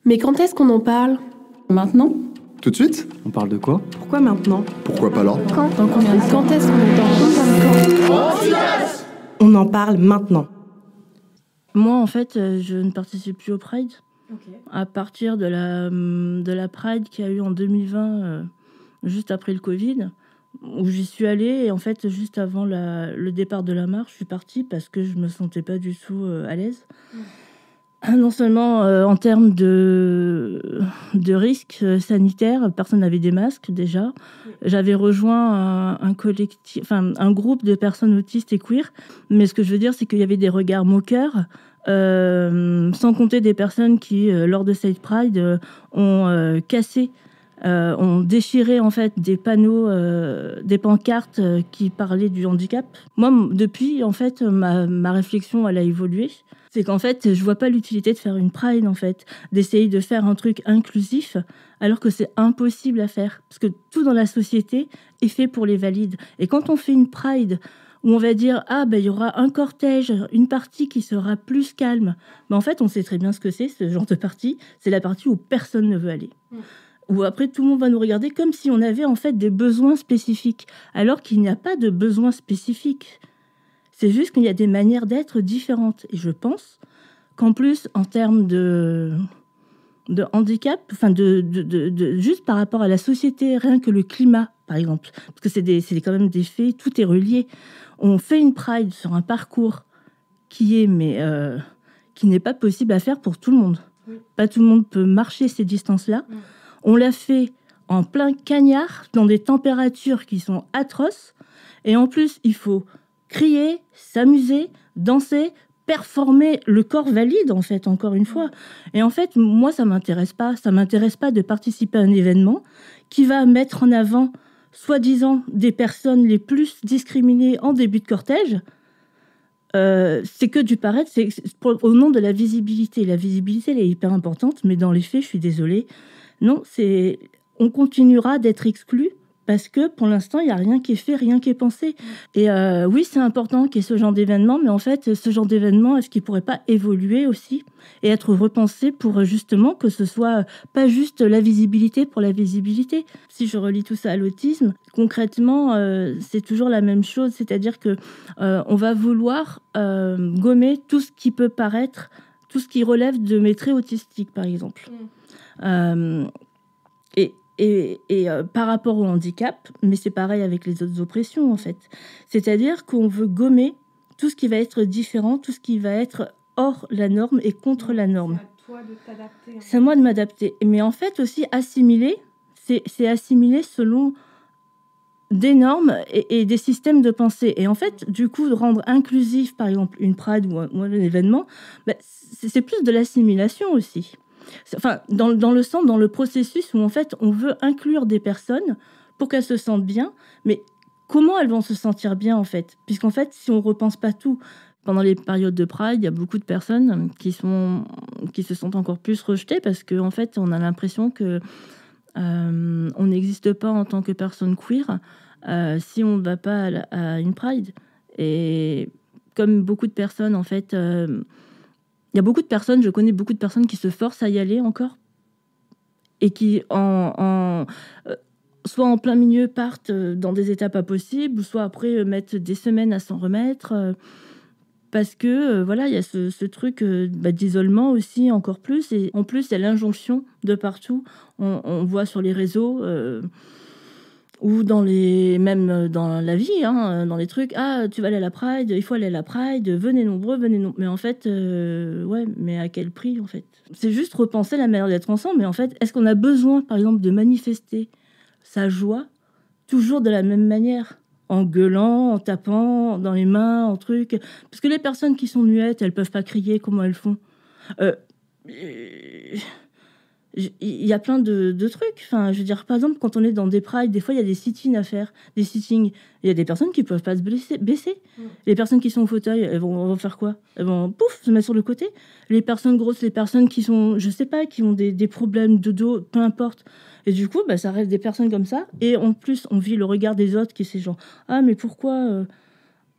Mais quand est-ce qu'on en parle ? Maintenant ? Tout de suite ? On parle de quoi ? Pourquoi maintenant ? Pourquoi pas là ? Quand ? Dans combien de temps ? Quand est-ce qu'on en parle ? On en parle maintenant. Moi, en fait, je ne participe plus au Pride. Okay. À partir de la Pride qu'il y a eu en 2020, juste après le Covid, où j'y suis allée. Et en fait, juste avant le départ de la marche, je suis partie parce que je me sentais pas du tout à l'aise. Non seulement en termes de risques sanitaires, personne n'avait des masques déjà. J'avais rejoint un groupe de personnes autistes et queer. Mais ce que je veux dire, c'est qu'il y avait des regards moqueurs, sans compter des personnes qui, lors de cette Pride, ont cassé, ont déchiré en fait des panneaux, des pancartes qui parlaient du handicap. Moi, depuis, en fait, ma réflexion, elle a évolué. C'est qu'en fait, je vois pas l'utilité de faire une Pride, en fait, d'essayer de faire un truc inclusif, alors que c'est impossible à faire. Parce que tout dans la société est fait pour les valides. Et quand on fait une Pride où on va dire « Ah, ben, il y aura un cortège, une partie qui sera plus calme », ben, en fait, on sait très bien ce que c'est, ce genre de partie. C'est la partie où personne ne veut aller. Où après, tout le monde va nous regarder comme si on avait, en fait, des besoins spécifiques, alors qu'il n'y a pas de besoins spécifiques. C'est juste qu'il y a des manières d'être différentes. Et je pense qu'en plus, en termes de handicap, enfin juste par rapport à la société, rien que le climat, par exemple, parce que c'est quand même des faits, tout est relié. On fait une Pride sur un parcours qui n'est pas possible à faire pour tout le monde. Pas tout le monde peut marcher ces distances-là. On l'a fait en plein cagnard, dans des températures qui sont atroces. Et en plus, il faut crier, s'amuser, danser, performer le corps valide, en fait, encore une fois. Et en fait, moi, ça m'intéresse pas. Ça m'intéresse pas de participer à un événement qui va mettre en avant, soi-disant, des personnes les plus discriminées en début de cortège. C'est que du paraître, c'est au nom de la visibilité. La visibilité, elle est hyper importante, mais dans les faits, je suis désolée. Non, on continuera d'être exclus parce que pour l'instant, il n'y a rien qui est fait, rien qui est pensé. Et oui, c'est important qu'il y ait ce genre d'événement, mais en fait, ce genre d'événement, est-ce qu'il ne pourrait pas évoluer aussi et être repensé pour justement que ce soit pas juste la visibilité pour la visibilité. Si je relie tout ça à l'autisme, concrètement, c'est toujours la même chose, c'est-à-dire que on va vouloir gommer tout ce qui peut paraître, tout ce qui relève de mes traits autistiques, par exemple. Et par rapport au handicap, mais c'est pareil avec les autres oppressions, en fait. C'est-à-dire qu'on veut gommer tout ce qui va être différent, tout ce qui va être hors la norme et contre la norme. C'est à toi de t'adapter. C'est à moi de m'adapter. Mais en fait, aussi, assimiler, c'est assimiler selon des normes et des systèmes de pensée. Et en fait, du coup, de rendre inclusif, par exemple, une Pride ou un événement, c'est plus de l'assimilation aussi. Enfin, dans le processus où en fait on veut inclure des personnes pour qu'elles se sentent bien, mais comment elles vont se sentir bien en fait ? Puisqu'en fait, si on repense pas tout, pendant les périodes de Pride, il y a beaucoup de personnes qui se sentent encore plus rejetées parce qu'en fait, on a l'impression que on n'existe pas en tant que personne queer si on ne va pas à une Pride. Et comme beaucoup de personnes, en fait... il y a beaucoup de personnes, je connais beaucoup de personnes qui se forcent à y aller encore et qui, soit en plein milieu, partent dans des états pas possibles, ou soit après mettent des semaines à s'en remettre parce que voilà, il y a ce truc d'isolement aussi encore plus. Et en plus, il y a l'injonction de partout. On voit sur les réseaux ou même dans la vie, dans les trucs, tu vas aller à la Pride, il faut aller à la Pride, venez nombreux, mais en fait, mais à quel prix, en fait ? C'est juste repenser la manière d'être ensemble, mais en fait, est-ce qu'on a besoin, par exemple, de manifester sa joie toujours de la même manière ? En gueulant, en tapant dans les mains, en trucs. Parce que les personnes qui sont muettes, elles peuvent pas crier, comment elles font ? Il y a plein de trucs. Enfin, je veux dire, par exemple, quand on est dans des prides, des fois, il y a des sit-ins à faire. Des sittings. Il y a des personnes qui ne peuvent pas se baisser. Les personnes qui sont au fauteuil, elles vont faire quoi ? Elles vont, se mettre sur le côté. Les personnes grosses, les personnes qui sont, je sais pas, qui ont des problèmes de dos, peu importe. Et du coup, ça reste des personnes comme ça. Et en plus, on vit le regard des autres qui c'est genre, mais pourquoi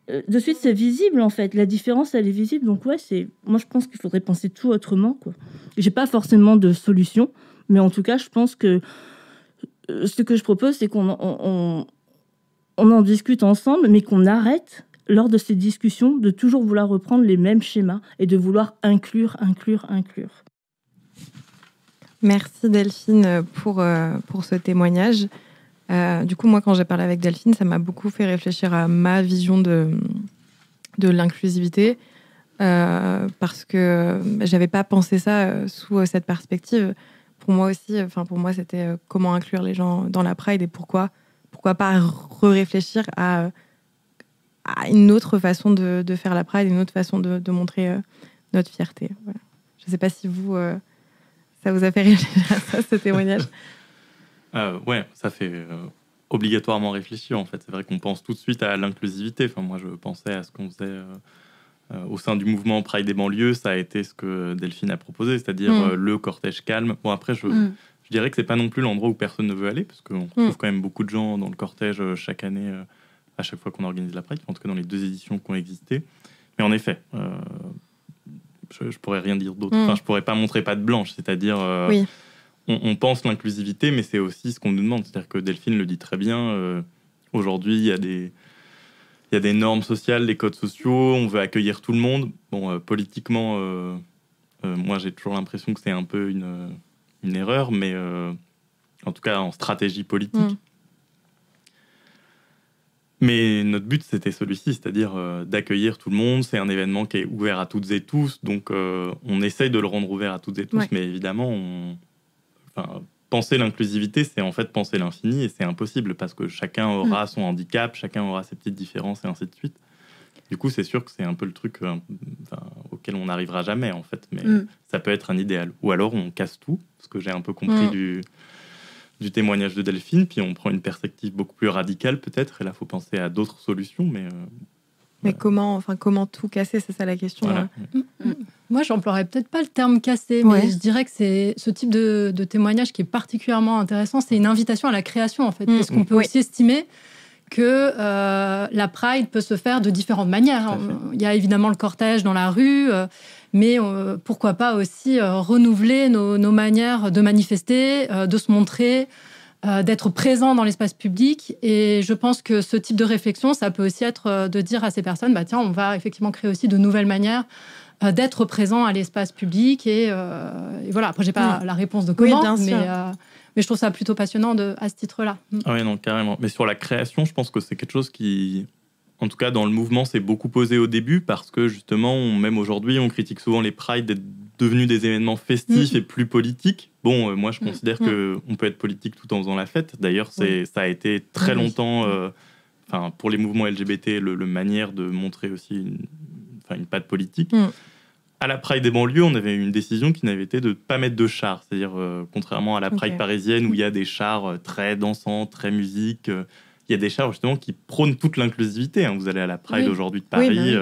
de suite, c'est visible, en fait. La différence, elle est visible. Donc, ouais, moi, je pense qu'il faudrait penser tout autrement, quoi. J'ai pas forcément de solution, mais en tout cas, je pense que ce que je propose, c'est qu'on en discute ensemble, mais qu'on arrête, lors de ces discussions, de toujours vouloir reprendre les mêmes schémas et de vouloir inclure. Merci Delphine pour ce témoignage. Du coup, moi, quand j'ai parlé avec Delphine, ça m'a beaucoup fait réfléchir à ma vision de l'inclusivité, parce que j'avais pas pensé ça sous cette perspective. Pour moi aussi, c'était comment inclure les gens dans la Pride et pourquoi pas réfléchir à une autre façon de faire la Pride, une autre façon de montrer notre fierté. Voilà. Je ne sais pas si vous, ça vous a fait réfléchir à ça, ce témoignage. Ouais, ça fait obligatoirement réfléchir, en fait. C'est vrai qu'on pense tout de suite à l'inclusivité. Enfin, moi, je pensais à ce qu'on faisait au sein du mouvement Pride des banlieues. Ça a été ce que Delphine a proposé, c'est-à-dire le cortège calme. Bon, après, je dirais que c'est pas non plus l'endroit où personne ne veut aller, parce qu'on retrouve quand même beaucoup de gens dans le cortège chaque année, à chaque fois qu'on organise la Pride, en tout cas dans les 2 éditions qui ont existé. Mais en effet, je pourrais rien dire d'autre. Enfin, je pourrais pas montrer patte blanche, c'est-à-dire on pense l'inclusivité, mais c'est aussi ce qu'on nous demande. C'est-à-dire que Delphine le dit très bien. Aujourd'hui, il y a des normes sociales, des codes sociaux. On veut accueillir tout le monde. Bon, politiquement, moi, j'ai toujours l'impression que c'est un peu une erreur, mais en tout cas en stratégie politique. Mais notre but, c'était celui-ci, c'est-à-dire d'accueillir tout le monde. C'est un événement qui est ouvert à toutes et tous, donc on essaye de le rendre ouvert à toutes et tous, mais évidemment, penser l'inclusivité, c'est en fait penser l'infini, et c'est impossible, parce que chacun aura son handicap, chacun aura ses petites différences, et ainsi de suite. Du coup, c'est sûr que c'est un peu le truc auquel on n'arrivera jamais, en fait, mais ça peut être un idéal. Ou alors, on casse tout, ce que j'ai un peu compris du témoignage de Delphine, puis on prend une perspective beaucoup plus radicale, peut-être, et là, il faut penser à d'autres solutions, mais comment tout casser, c'est ça la question. Voilà. Moi, j'emploierais peut-être pas le terme casser, mais je dirais que c'est ce type de témoignage qui est particulièrement intéressant. C'est une invitation à la création, en fait. Parce qu'on peut aussi estimer que la Pride peut se faire de différentes manières. Il y a évidemment le cortège dans la rue, mais pourquoi pas aussi renouveler nos manières de manifester, de se montrer, d'être présent dans l'espace public. Et je pense que ce type de réflexion, ça peut aussi être de dire à ces personnes, tiens, on va effectivement créer aussi de nouvelles manières d'être présent à l'espace public. Et voilà, après, j'ai pas la réponse de comment, mais je trouve ça plutôt passionnant à ce titre-là. Ah oui, non, carrément. Mais sur la création, je pense que c'est quelque chose qui, en tout cas dans le mouvement, s'est beaucoup posé au début, parce que justement, même aujourd'hui, on critique souvent les prides d'être devenus des événements festifs et plus politiques. Bon, moi, je considère qu'on peut être politique tout en faisant la fête. D'ailleurs, ça a été très longtemps, pour les mouvements LGBT, le manière de montrer aussi une patte politique. À la Pride des banlieues, on avait une décision qui n'avait été de ne pas mettre de chars. C'est-à-dire, contrairement à la Pride parisienne, où il y a des chars très dansants, très musique, il y a des chars justement qui prônent toute l'inclusivité. Vous allez à la Pride aujourd'hui de Paris,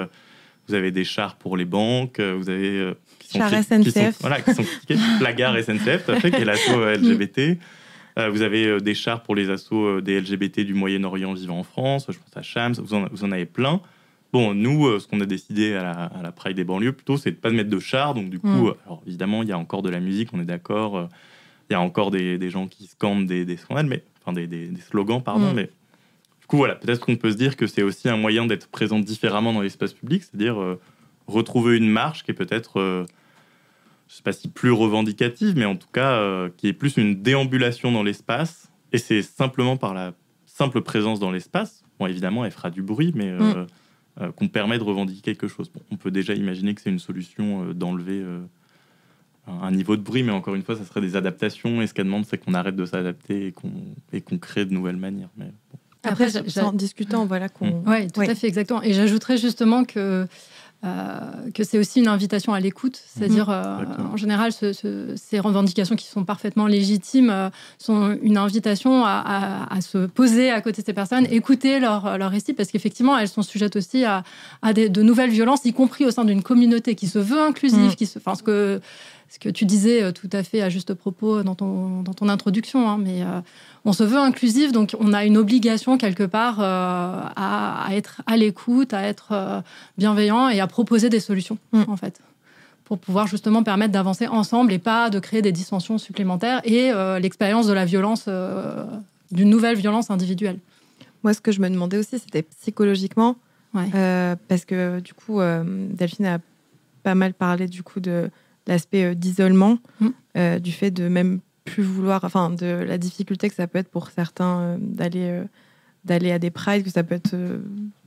vous avez des chars pour les banques, vous avez... chars SNCF. Qui sont critiqués. La gare SNCF, tout à fait, qui est l'asso LGBT. Vous avez des chars pour les assos des LGBT du Moyen-Orient vivant en France. Je pense à Shams, vous en avez plein. Bon, nous, ce qu'on a décidé à la Pride des banlieues, plutôt, c'est de ne pas mettre de chars. Donc, du coup, alors, évidemment, il y a encore de la musique, on est d'accord. Il y a encore des gens qui scandent des scandales, des slogans, pardon. Mais du coup, voilà, peut-être qu'on peut se dire que c'est aussi un moyen d'être présent différemment dans l'espace public, c'est-à-dire retrouver une marche qui est peut-être, je ne sais pas si plus revendicative, mais en tout cas, qui est plus une déambulation dans l'espace. Et c'est simplement par la simple présence dans l'espace. Bon, évidemment, elle fera du bruit, mais... qu'on permet de revendiquer quelque chose. Bon, on peut déjà imaginer que c'est une solution d'enlever un niveau de bruit, mais encore une fois, ça serait des adaptations, et ce qu'elle demande, c'est qu'on arrête de s'adapter et qu'on crée de nouvelles manières. Mais bon. Après, en discutant, voilà qu'on... Oui, tout à fait, exactement. Et j'ajouterais justement que c'est aussi une invitation à l'écoute, c'est-à-dire en général ces revendications qui sont parfaitement légitimes sont une invitation à se poser à côté de ces personnes, écouter leur récit, parce qu'effectivement elles sont sujettes aussi à de nouvelles violences, y compris au sein d'une communauté qui se veut inclusive, ce que tu disais tout à fait à juste propos dans ton introduction, hein, mais on se veut inclusif, donc on a une obligation quelque part à être à l'écoute, à être bienveillant et à proposer des solutions, en fait, pour pouvoir justement permettre d'avancer ensemble et pas de créer des dissensions supplémentaires et l'expérience de la violence, d'une nouvelle violence individuelle. Moi, ce que je me demandais aussi, c'était psychologiquement, parce que du coup, Delphine a pas mal parlé du coup de l'aspect d'isolement, du fait de même plus vouloir, enfin de la difficulté que ça peut être pour certains d'aller à des prides, que ça peut être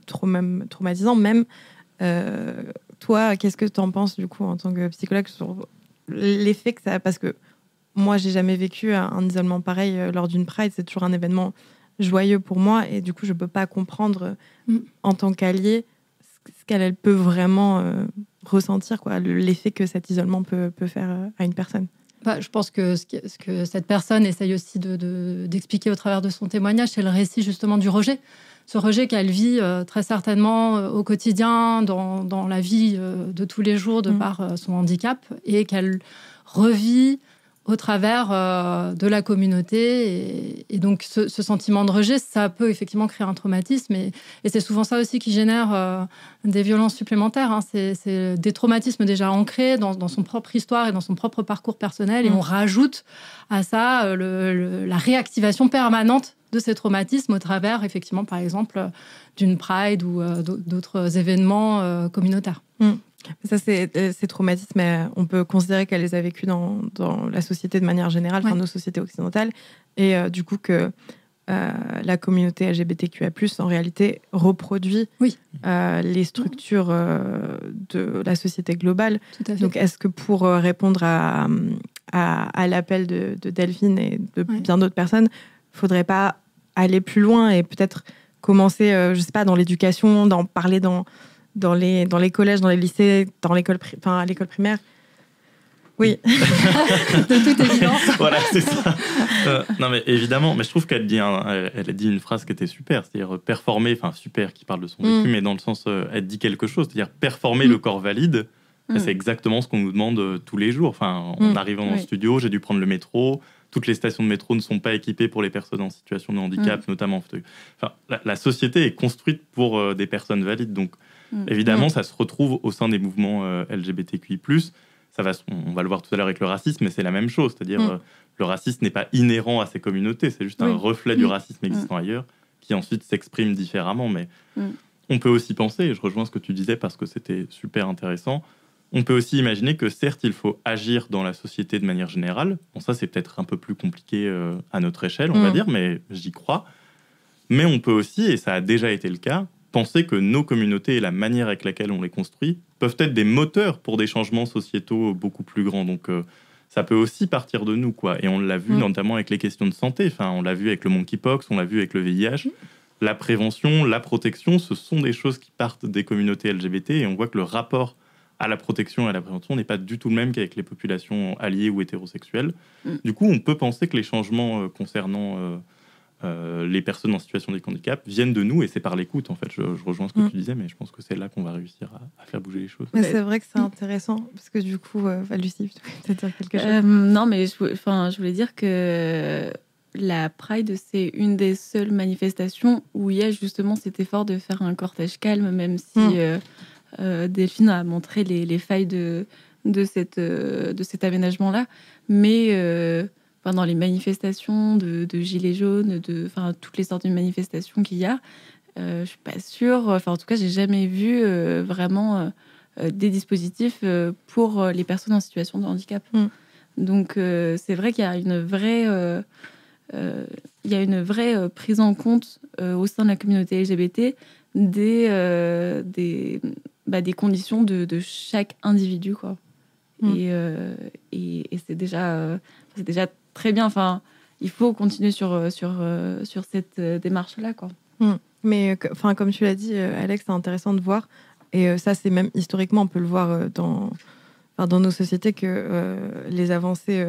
traumatisant même. Toi, qu'est-ce que tu en penses du coup en tant que psychologue sur l'effet que ça a? Parce que moi, j'ai jamais vécu un isolement pareil lors d'une pride. C'est toujours un événement joyeux pour moi et du coup, je peux pas comprendre en tant qu'allié ce qu'elle peut vraiment ressentir, quoi, l'effet que cet isolement peut faire à une personne. Je pense que ce que cette personne essaye aussi d'expliquer au travers de son témoignage, c'est le récit justement du rejet. Ce rejet qu'elle vit très certainement au quotidien, dans la vie de tous les jours, de par son handicap, et qu'elle revit au travers de la communauté. Et donc, ce sentiment de rejet, ça peut effectivement créer un traumatisme. Et c'est souvent ça aussi qui génère des violences supplémentaires. Hein. C'est des traumatismes déjà ancrés dans son propre histoire et dans son propre parcours personnel. Et on rajoute à ça la réactivation permanente de ces traumatismes au travers, effectivement, par exemple, d'une pride ou d'autres événements communautaires. Ça, ces traumatismes, on peut considérer qu'elle les a vécus dans la société de manière générale, nos sociétés occidentales, et du coup que la communauté LGBTQIA+, en réalité, reproduit les structures de la société globale. Tout à fait. Donc, est-ce que pour répondre à l'appel de Delphine et de bien d'autres personnes, il ne faudrait pas aller plus loin et peut-être commencer, je ne sais pas, dans l'éducation, d'en parler dans les collèges, dans les lycées, à l'école primaire. Oui. De toute évidence. Voilà, c'est ça. Non, mais évidemment, mais je trouve qu'elle elle a dit une phrase qui était super, c'est-à-dire performer, enfin super, qui parle de son vécu, mais dans le sens, elle dit quelque chose, c'est-à-dire performer le corps valide. C'est exactement ce qu'on nous demande tous les jours. Enfin, en arrivant dans le studio, j'ai dû prendre le métro. Toutes les stations de métro ne sont pas équipées pour les personnes en situation de handicap, notamment en fauteuil. Enfin, la société est construite pour des personnes valides, donc évidemment, ça se retrouve au sein des mouvements LGBTQI+. On va le voir tout à l'heure avec le racisme, mais c'est la même chose. C'est-à-dire, le racisme n'est pas inhérent à ces communautés. C'est juste un reflet du racisme existant ailleurs, qui ensuite s'exprime différemment. Mais on peut aussi penser, et je rejoins ce que tu disais parce que c'était super intéressant, on peut aussi imaginer que certes, il faut agir dans la société de manière générale. Bon, ça, c'est peut-être un peu plus compliqué à notre échelle, on va dire, mais j'y crois. Mais on peut aussi, et ça a déjà été le cas, penser que nos communautés et la manière avec laquelle on les construit peuvent être des moteurs pour des changements sociétaux beaucoup plus grands. Donc, ça peut aussi partir de nous, quoi. Et on l'a vu notamment avec les questions de santé. Enfin, on l'a vu avec le monkeypox, on l'a vu avec le VIH. La prévention, la protection, ce sont des choses qui partent des communautés LGBT. Et on voit que le rapport à la protection et à la prévention n'est pas du tout le même qu'avec les populations alliées ou hétérosexuelles. Du coup, on peut penser que les changements concernant les personnes en situation de handicap viennent de nous, et c'est par l'écoute. En fait, je rejoins ce que tu disais, mais je pense que c'est là qu'on va réussir à faire bouger les choses. Mais c'est vrai que c'est intéressant, parce que du coup, Lucie, tu peux peut-être dire quelque chose. Non, mais je voulais dire que la Pride, c'est une des seules manifestations où il y a justement cet effort de faire un cortège calme, même si Delphine a montré les failles de cet aménagement-là. Mais dans les manifestations de Gilets jaunes, toutes les sortes de manifestations qu'il y a, je suis pas sûre. En tout cas, j'ai jamais vu vraiment des dispositifs pour les personnes en situation de handicap. Donc, c'est vrai qu'il y a une vraie prise en compte au sein de la communauté LGBT des conditions de chaque individu, quoi. Et c'est déjà très bien. Enfin, il faut continuer sur cette démarche-là, quoi. Mais comme tu l'as dit, Alex, c'est intéressant de voir. Et ça, c'est même historiquement, on peut le voir dans nos sociétés, que les avancées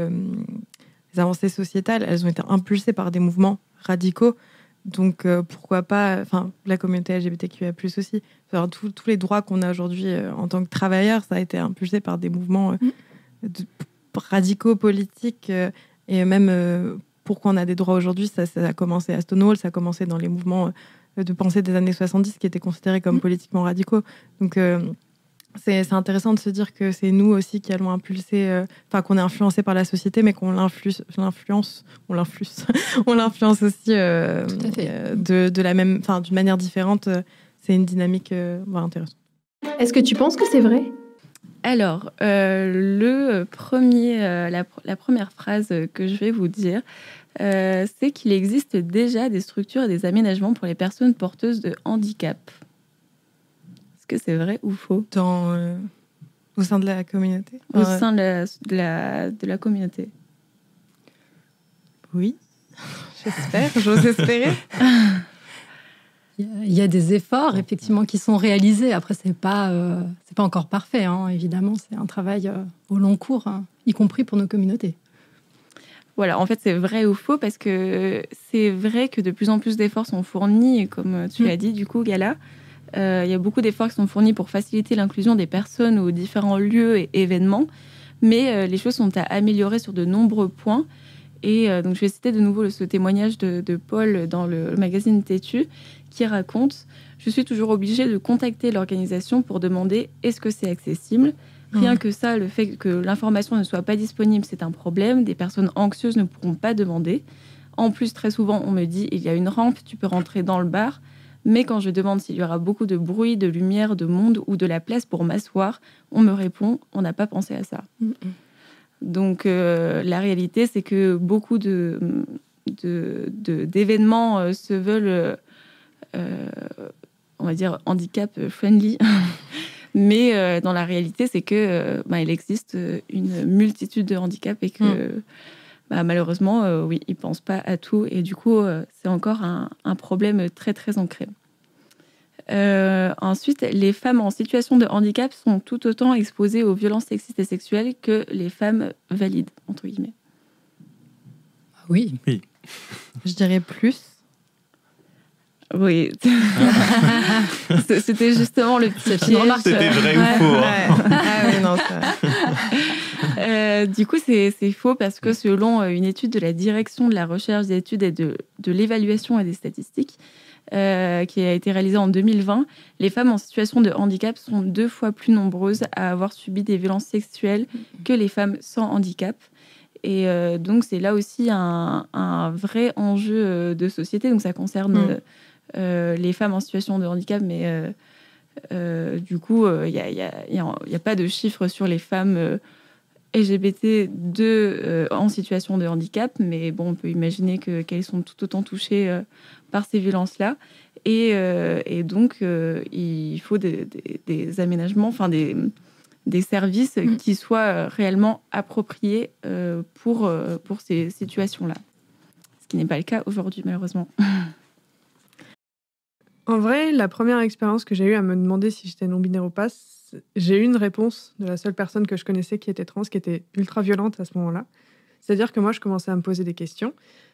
sociétales, elles ont été impulsées par des mouvements radicaux. Donc, pourquoi pas... la communauté LGBTQIA+, aussi. Tous les droits qu'on a aujourd'hui en tant que travailleurs, ça a été impulsé par des mouvements radicaux politiques et même pourquoi on a des droits aujourd'hui, ça a commencé à Stonewall, ça a commencé dans les mouvements de pensée des années 70 qui étaient considérés comme politiquement radicaux. Donc c'est intéressant de se dire que c'est nous aussi qui allons impulser, qu'on est influencé par la société, mais qu'on l'influence aussi de la même, d'une manière différente. C'est une dynamique intéressante. Est-ce que tu penses que c'est vrai ? Alors, la première phrase que je vais vous dire, c'est qu'il existe déjà des structures et des aménagements pour les personnes porteuses de handicap. Est-ce que c'est vrai ou faux ? Au sein de la communauté ? Au sein de la communauté. Oui, j'ose espérer. Il y a des efforts, effectivement, qui sont réalisés. Après, c'est pas encore parfait, hein. Évidemment. C'est un travail au long cours, hein, y compris pour nos communautés. Voilà, en fait, c'est vrai ou faux, parce que c'est vrai que de plus en plus d'efforts sont fournis, comme tu l'as dit, du coup, Gala. Il y a beaucoup d'efforts qui sont fournis pour faciliter l'inclusion des personnes aux différents lieux et événements. Mais les choses sont à améliorer sur de nombreux points. Et donc, je vais citer de nouveau ce témoignage de Paul dans le magazine Têtu, qui raconte « Je suis toujours obligée de contacter l'organisation pour demander est-ce que c'est accessible. Rien que ça, le fait que l'information ne soit pas disponible, c'est un problème. Des personnes anxieuses ne pourront pas demander. En plus, très souvent, on me dit il y a une rampe, tu peux rentrer dans le bar. Mais quand je demande s'il y aura beaucoup de bruit, de lumière, de monde ou de la place pour m'asseoir, on me répond on n'a pas pensé à ça. » Donc, la réalité, c'est que beaucoup d'événements se veulent, on va dire, handicap-friendly. Mais dans la réalité, c'est que il existe une multitude de handicaps et que malheureusement, oui, ils ne pensent pas à tout. Et du coup, c'est encore un problème très, très ancré. Ensuite, les femmes en situation de handicap sont tout autant exposées aux violences sexistes et sexuelles que les femmes valides, entre guillemets. Oui. Je dirais plus. Oui. C'était justement le petit piège. C'était vrai ou faux. Ah oui, non, ça... Du coup, c'est faux parce que selon une étude de la direction de la recherche, des études et de l'évaluation et des statistiques, qui a été réalisée en 2020, les femmes en situation de handicap sont 2 fois plus nombreuses à avoir subi des violences sexuelles que les femmes sans handicap. Et donc, c'est là aussi un vrai enjeu de société. Donc, ça concerne les femmes en situation de handicap, mais du coup, il n'y a pas de chiffres sur les femmes LGBT en situation de handicap, mais bon, on peut imaginer qu'elles sont tout autant touchées par ces violences-là. Et donc, il faut des aménagements, des services qui soient réellement appropriés pour ces situations-là. Ce qui n'est pas le cas aujourd'hui, malheureusement. En vrai, la première expérience que j'ai eue à me demander si j'étais non-binaire ou pas, j'ai eu une réponse de la seule personne que je connaissais qui était trans, qui était ultra violente à ce moment-là. C'est-à-dire que moi, je commençais à me poser des questions.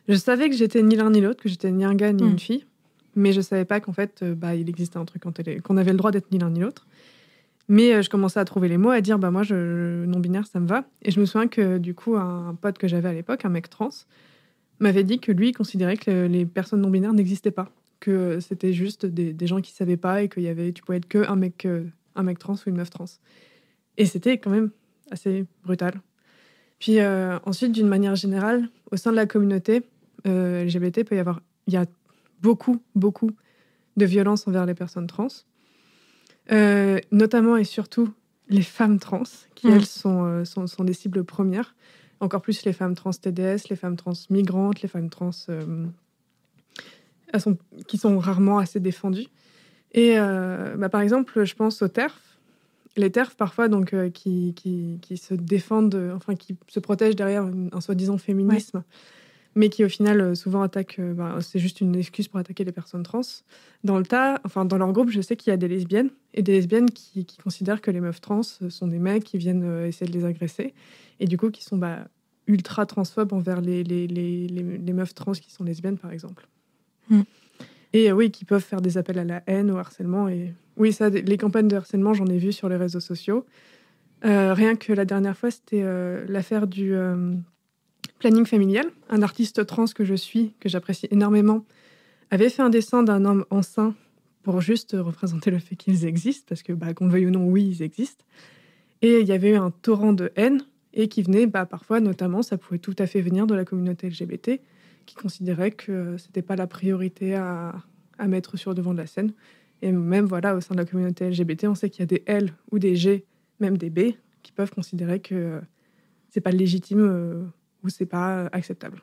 Je savais que j'étais ni l'un ni l'autre, que j'étais ni un gars ni une fille, mais je savais pas qu'en fait, il existait un truc qu'on avait le droit d'être ni l'un ni l'autre. Mais je commençais à trouver les mots, à dire moi, non-binaire, ça me va. Et je me souviens que du coup, un pote que j'avais à l'époque, un mec trans, m'avait dit que lui, il considérait que les personnes non-binaires n'existaient pas, que c'était juste des gens qui savaient pas et tu pouvais être qu'un mec trans ou une meuf trans. Et c'était quand même assez brutal. Puis ensuite, d'une manière générale, au sein de la communauté LGBT, il y a beaucoup de violence envers les personnes trans, notamment et surtout les femmes trans, qui elles sont des cibles premières. Encore plus les femmes trans TDS, les femmes trans migrantes, les femmes trans qui sont rarement assez défendues. Et par exemple, je pense aux TERF. Les TERF, parfois, donc, qui se défendent, qui se protègent derrière un soi-disant féminisme, mais qui, au final, souvent attaquent... c'est juste une excuse pour attaquer les personnes trans. Dans leur groupe, je sais qu'il y a des lesbiennes, et des lesbiennes qui considèrent que les meufs trans sont des mecs qui viennent essayer de les agresser, et du coup, qui sont ultra transphobes envers les meufs trans qui sont lesbiennes, par exemple. Et oui, qui peuvent faire des appels à la haine, au harcèlement. Et oui, ça, les campagnes de harcèlement, j'en ai vu sur les réseaux sociaux. Rien que la dernière fois, c'était l'affaire du planning familial. Un artiste trans que je suis, que j'apprécie énormément, avait fait un dessin d'un homme enceint pour juste représenter le fait qu'ils existent, parce que, qu'on le veuille ou non, oui, ils existent. Et il y avait eu un torrent de haine, et qui venait parfois, notamment, ça pouvait tout à fait venir de la communauté LGBT, qui considérait que c'était pas la priorité à mettre sur le devant de la scène. Et même, voilà, au sein de la communauté LGBT, on sait qu'il y a des L ou des G, même des B, qui peuvent considérer que c'est pas légitime ou c'est pas acceptable.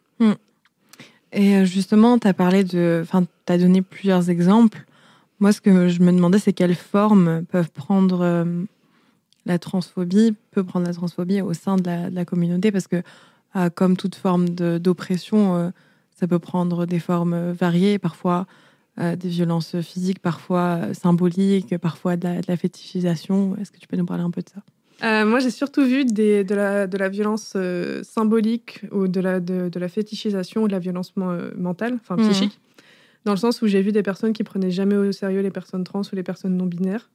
Et justement, tu as parlé t'as donné plusieurs exemples. Moi, ce que je me demandais, c'est quelles formes peuvent prendre la transphobie au sein de la communauté, parce que comme toute forme d'oppression, ça peut prendre des formes variées, parfois des violences physiques, parfois symboliques, parfois de la fétichisation. Est-ce que tu peux nous parler un peu de ça ? Moi, j'ai surtout vu de la violence symbolique ou de la fétichisation ou de la violence mentale, enfin psychique, dans le sens où j'ai vu des personnes qui prenaient jamais au sérieux les personnes trans ou les personnes non-binaires.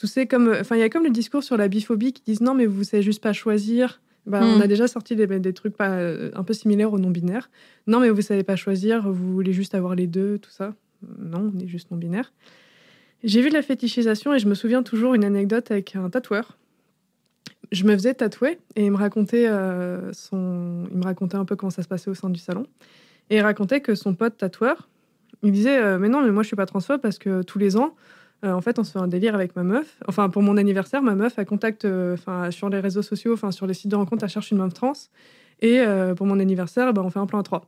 Il y a comme le discours sur la biphobie qui disent non, mais vous savez juste pas choisir. On a déjà sorti des trucs un peu similaires aux non-binaires. Non, mais vous savez pas choisir, vous voulez juste avoir les deux, tout ça. Non, on est juste non-binaire. J'ai vu de la fétichisation et je me souviens toujours une anecdote avec un tatoueur. Je me faisais tatouer et il me racontait un peu comment ça se passait au sein du salon. Et il racontait que son pote tatoueur, il disait mais non, mais moi je suis pas transphobe parce que tous les ans, en fait, on se fait un délire avec ma meuf. Enfin, pour mon anniversaire, ma meuf, elle contacte sur les réseaux sociaux, sur les sites de rencontres, elle cherche une meuf trans. Et pour mon anniversaire, on fait un plan à 3.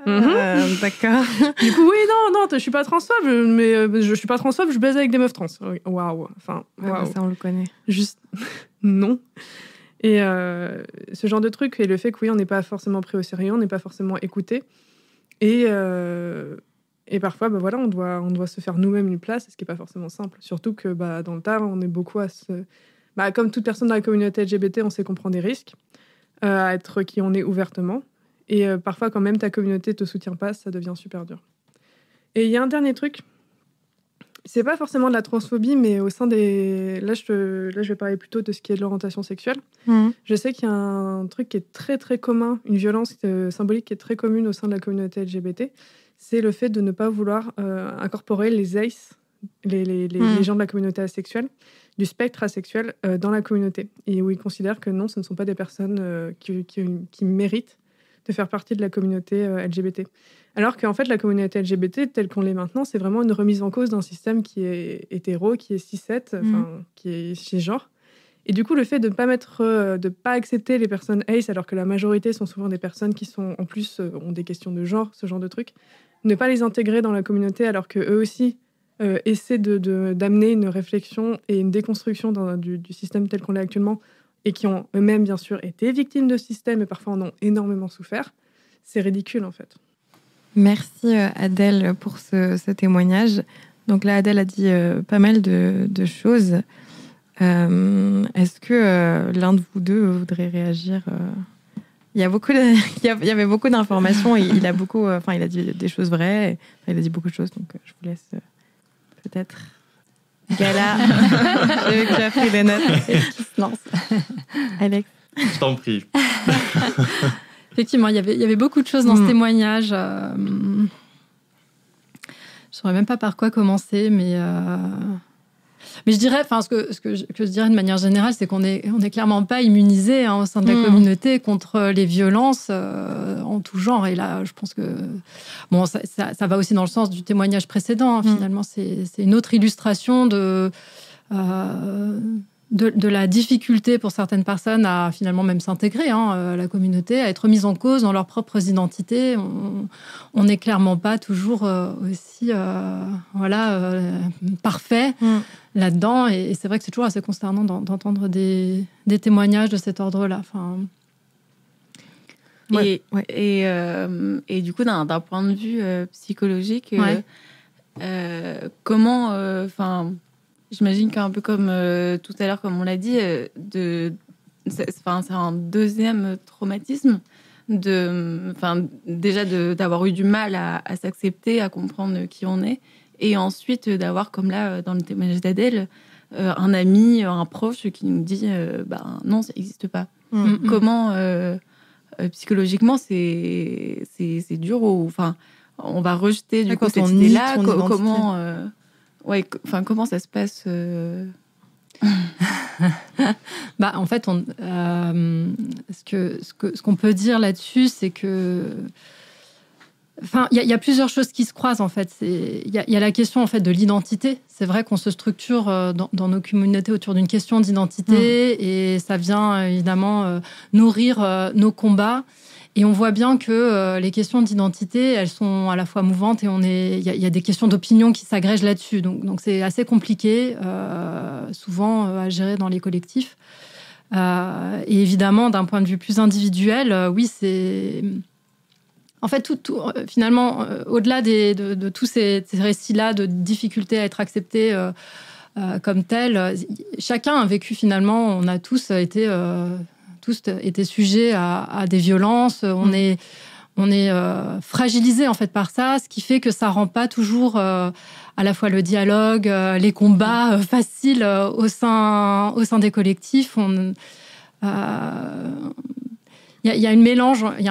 D'accord. Du coup, oui, non, je suis pas transphobe, mais je suis pas transphobe, je baise avec des meufs trans. Waouh. Enfin, waouh. Ça, on le connaît. Juste, non. Et ce genre de truc, et le fait que oui, on n'est pas forcément pris au sérieux, on n'est pas forcément écouté. Et parfois, on doit se faire nous-mêmes une place, ce qui n'est pas forcément simple. Surtout que dans le tard, on est beaucoup à se... comme toute personne dans la communauté LGBT, on sait qu'on prend des risques, à être qui on est ouvertement. Et parfois, quand même ta communauté ne te soutient pas, ça devient super dur. Et il y a un dernier truc. C'est pas forcément de la transphobie, mais au sein des... Là, je vais parler plutôt de ce qui est de l'orientation sexuelle. Je sais qu'il y a un truc qui est très, très commun, une violence symbolique qui est très commune au sein de la communauté LGBT. C'est le fait de ne pas vouloir incorporer les ACE, les gens de la communauté asexuelle, du spectre asexuel dans la communauté. Et où ils considèrent que non, ce ne sont pas des personnes qui méritent de faire partie de la communauté LGBT. Alors qu'en fait, la communauté LGBT, telle qu'on l'est maintenant, c'est vraiment une remise en cause d'un système qui est hétéro, qui est cis-het, qui est cisgenre. Et du coup, le fait de ne pas accepter les personnes ACE, alors que la majorité sont souvent des personnes qui sont, en plus, ont des questions de genre, ce genre de trucs, ne pas les intégrer dans la communauté, alors qu'eux aussi essaient d'amener une réflexion et une déconstruction du système tel qu'on l'est actuellement, et qui ont eux-mêmes, bien sûr, été victimes de ce système et parfois en ont énormément souffert, c'est ridicule, en fait. Merci, Adèle, pour ce témoignage. Donc là, Adèle a dit pas mal de choses. Est-ce que l'un de vous deux voudrait réagir il y avait beaucoup d'informations. Il a dit des choses vraies. Il a dit beaucoup de choses, donc je vous laisse peut-être... Gala, j'ai vu que tu as pris des notes et qui se lance. Alex. Je t'en prie. Effectivement, il y avait beaucoup de choses dans ce témoignage. Je ne saurais même pas par quoi commencer, mais je dirais, ce que je dirais de manière générale, c'est qu'on est clairement pas immunisé au sein de la communauté contre les violences en tout genre. Et là, je pense que ça va aussi dans le sens du témoignage précédent. Finalement, c'est une autre illustration de la difficulté pour certaines personnes à finalement même s'intégrer à la communauté, à être mises en cause dans leurs propres identités. On n'est clairement pas toujours aussi parfait là-dedans. Et c'est vrai que c'est toujours assez consternant d'entendre des témoignages de cet ordre-là. Et du coup, d'un point de vue psychologique, comment... J'imagine qu'un peu comme tout à l'heure, comme on l'a dit, c'est un deuxième traumatisme déjà d'avoir eu du mal à s'accepter, à comprendre qui on est, et ensuite d'avoir, comme là dans le témoignage d'Adèle, un ami, un proche qui nous dit non, ça n'existe pas. Comment psychologiquement c'est dur, enfin on va rejeter du coup cette idée-là. Comment ça se passe En fait, ce qu'on peut dire là-dessus, c'est que il y a plusieurs choses qui se croisent en fait. Il y a la question en fait de l'identité. C'est vrai qu'on se structure dans nos communautés autour d'une question d'identité et ça vient évidemment nourrir nos combats. Et on voit bien que les questions d'identité, elles sont à la fois mouvantes et il y a des questions d'opinion qui s'agrègent là-dessus. Donc c'est assez compliqué, souvent à gérer dans les collectifs. Et évidemment, d'un point de vue plus individuel, oui, c'est... En fait, finalement, au-delà de tous ces récits-là de difficultés à être acceptés comme tels, chacun a vécu finalement, on a tous été sujets à des violences, on est fragilisé en fait par ça, ce qui fait que ça rend pas toujours à la fois le dialogue, les combats faciles au sein des collectifs. Il y a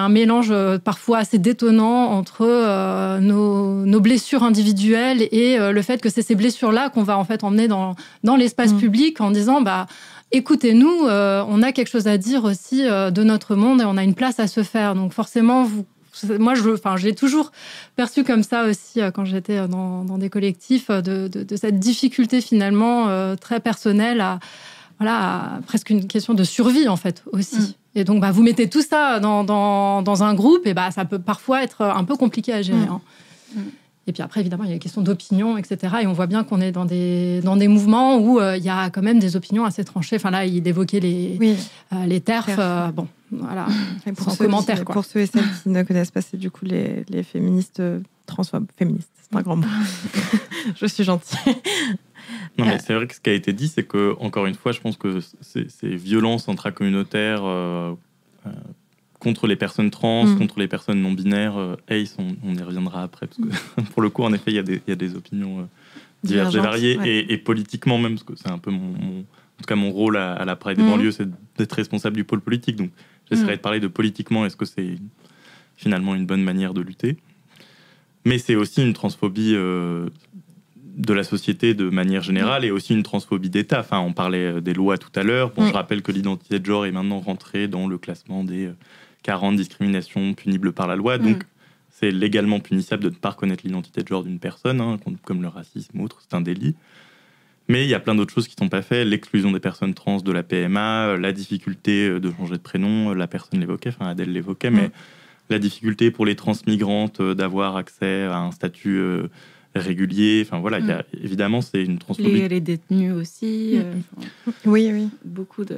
un mélange parfois assez détonnant entre nos blessures individuelles et le fait que c'est ces blessures-là qu'on va en fait emmener dans l'espace public en disant écoutez-nous, on a quelque chose à dire aussi de notre monde et on a une place à se faire. Donc forcément, moi je l'ai toujours perçu comme ça aussi quand j'étais dans des collectifs de cette difficulté finalement très personnelle à presque une question de survie en fait aussi. Et donc vous mettez tout ça dans un groupe et ça peut parfois être un peu compliqué à gérer. Et puis après, évidemment, il y a les questions d'opinion, etc. Et on voit bien qu'on est dans des mouvements où il y a quand même des opinions assez tranchées. Enfin là, il évoquait les TERF. Voilà, sans commentaire. Pour ceux et celles qui ne connaissent pas, c'est du coup les féministes transphobes. Féministes, c'est un grand mot. Je suis gentille. Non, mais c'est vrai que ce qui a été dit, c'est que, encore une fois, je pense que ces violences intracommunautaires contre les personnes trans, contre les personnes non-binaires, Ace, on y reviendra après, parce que pour le coup, en effet, il y a des opinions diverses et variées, et politiquement même, parce que c'est un peu en tout cas mon rôle à la Pride des banlieues, c'est d'être responsable du pôle politique, donc j'essaierai de parler de politiquement, est-ce que c'est finalement une bonne manière de lutter. Mais c'est aussi une transphobie de la société de manière générale et aussi une transphobie d'État. Enfin, on parlait des lois tout à l'heure. Bon, je rappelle que l'identité de genre est maintenant rentrée dans le classement des 40 discriminations punibles par la loi. Donc, c'est légalement punissable de ne pas reconnaître l'identité de genre d'une personne, comme le racisme ou autre, c'est un délit. Mais il y a plein d'autres choses qui ne sont pas faites. L'exclusion des personnes trans de la PMA, la difficulté de changer de prénom, la personne l'évoquait, enfin Adèle l'évoquait, mais la difficulté pour les transmigrantes d'avoir accès à un statut régulier. Enfin voilà, il y a, évidemment, c'est une transphobie. Les détenus aussi. Oui. Beaucoup de.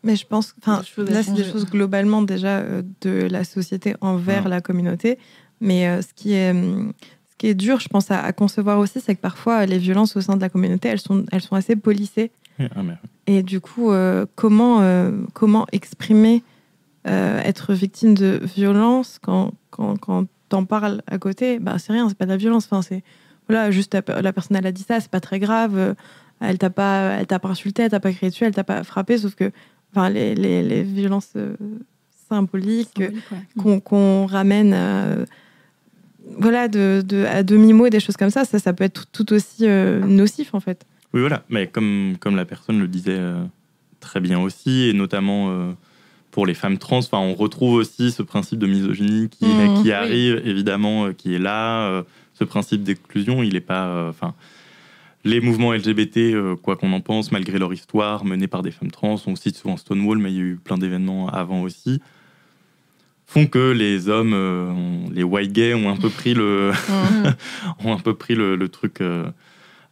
Mais je pense, là, c'est des choses globalement déjà de la société envers la communauté. Mais ce qui est dur, je pense, à concevoir aussi, c'est que parfois les violences au sein de la communauté, elles sont assez policées. Et du coup, comment exprimer être victime de violence quand t'en parles à côté, c'est rien, c'est pas de la violence. Enfin, c'est juste la personne elle a dit ça, c'est pas très grave. Elle t'a pas insulté, elle t'a pas crié dessus, elle t'a pas frappé. Sauf que les violences symboliques qu'on ramène à demi-mot et des choses comme ça peut être tout aussi nocif en fait. Oui, voilà. Mais comme la personne le disait très bien aussi, et notamment pour les femmes trans, on retrouve aussi ce principe de misogynie qui arrive, évidemment, qui est là. Ce principe d'exclusion, il n'est pas... les mouvements LGBT, quoi qu'on en pense, malgré leur histoire, menés par des femmes trans, on cite souvent Stonewall, mais il y a eu plein d'événements avant aussi, font que les hommes, les white gays, ont un peu pris le truc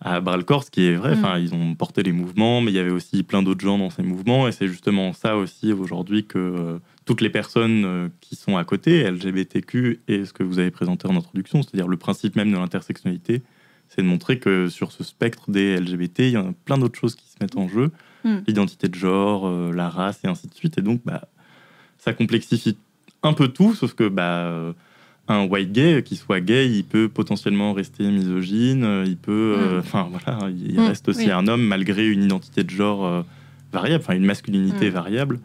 à bras-le-corps, ce qui est vrai. Ils ont porté les mouvements, mais il y avait aussi plein d'autres gens dans ces mouvements, et c'est justement ça aussi aujourd'hui que toutes les personnes qui sont à côté, LGBTQ, et ce que vous avez présenté en introduction, c'est-à-dire le principe même de l'intersectionnalité, c'est de montrer que sur ce spectre des LGBT, il y a plein d'autres choses qui se mettent en jeu, l'identité de genre, la race, et ainsi de suite, et donc ça complexifie un peu tout, sauf que un white gay qui soit gay, il peut potentiellement rester misogyne, il peut, il reste aussi un homme malgré une identité de genre variable, une masculinité variable.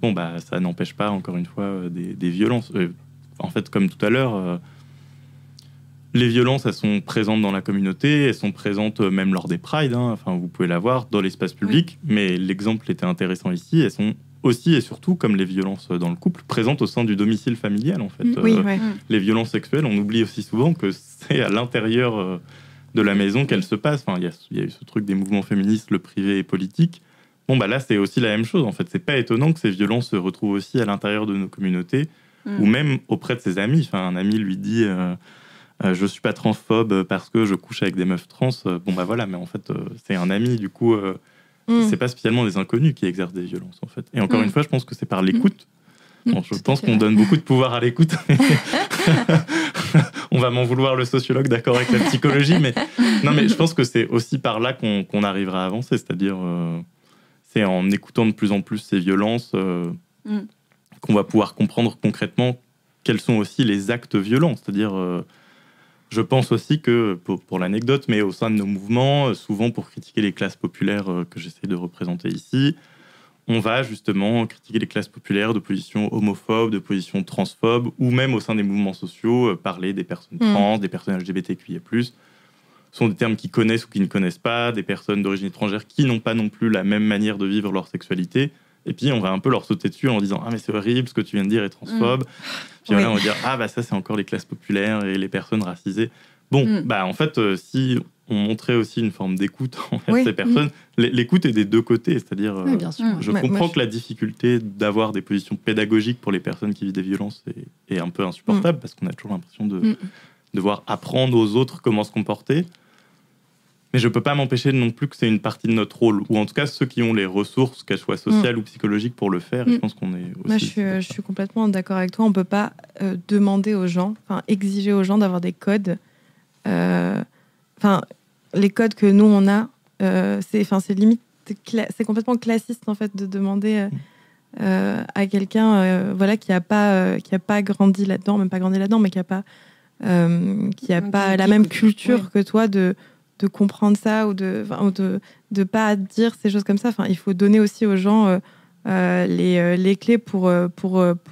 Bon, ça n'empêche pas, encore une fois, des violences. En fait, comme tout à l'heure, les violences, elles sont présentes dans la communauté, elles sont présentes même lors des prides. Vous pouvez la voir dans l'espace public, mais l'exemple était intéressant ici. Elles sont aussi et surtout, comme les violences dans le couple, présentes au sein du domicile familial, en fait. Les violences sexuelles, on oublie aussi souvent que c'est à l'intérieur de la maison qu'elles se passent. Il y a eu ce truc des mouvements féministes, le privé et politique. Bon, là, c'est aussi la même chose, en fait. C'est pas étonnant que ces violences se retrouvent aussi à l'intérieur de nos communautés, ou même auprès de ses amis. Un ami lui dit je suis pas transphobe parce que je couche avec des meufs trans. Mais en fait, c'est un ami, du coup, c'est pas spécialement des inconnus qui exercent des violences, en fait. Et encore une fois, je pense que c'est par l'écoute. Je pense qu'on donne beaucoup de pouvoir à l'écoute. On va m'en vouloir, le sociologue, d'accord avec la psychologie, mais je pense que c'est aussi par là qu'on arrivera à avancer, c'est-à-dire c'est en écoutant de plus en plus ces violences qu'on va pouvoir comprendre concrètement quels sont aussi les actes violents. C'est-à-dire, je pense aussi que, pour l'anecdote, mais au sein de nos mouvements, souvent pour critiquer les classes populaires que j'essaie de représenter ici, on va justement critiquer les classes populaires de position homophobe, de position transphobe, ou même au sein des mouvements sociaux, parler des personnes trans, des personnes LGBTQIA+. Ce sont des termes qu'ils connaissent ou qu'ils ne connaissent pas, des personnes d'origine étrangère qui n'ont pas non plus la même manière de vivre leur sexualité. Et puis, on va un peu leur sauter dessus en disant « Ah, mais c'est horrible, ce que tu viens de dire est transphobe. » Puis on va dire « Ah, ça, c'est encore les classes populaires et les personnes racisées. » Bon, en fait, si on montrait aussi une forme d'écoute envers ces personnes, l'écoute est des deux côtés. C'est-à-dire, bien sûr. je comprends que la difficulté d'avoir des positions pédagogiques pour les personnes qui vivent des violences est un peu insupportable, parce qu'on a toujours l'impression de devoir apprendre aux autres comment se comporter. Mais je ne peux pas m'empêcher non plus que c'est une partie de notre rôle, ou en tout cas ceux qui ont les ressources, qu'elles soient sociales ou psychologiques, pour le faire. Je pense qu'on est aussi... Moi, je suis complètement d'accord avec toi. On ne peut pas demander aux gens, exiger aux gens d'avoir des codes. Les codes que nous, on a, c'est limite... c'est complètement classiste, en fait, de demander à quelqu'un qui n'a pas grandi là-dedans, même pas grandi là-dedans, mais qui n'a pas la même culture que toi de comprendre ça ou de pas dire ces choses comme ça. Il faut donner aussi aux gens les clés pour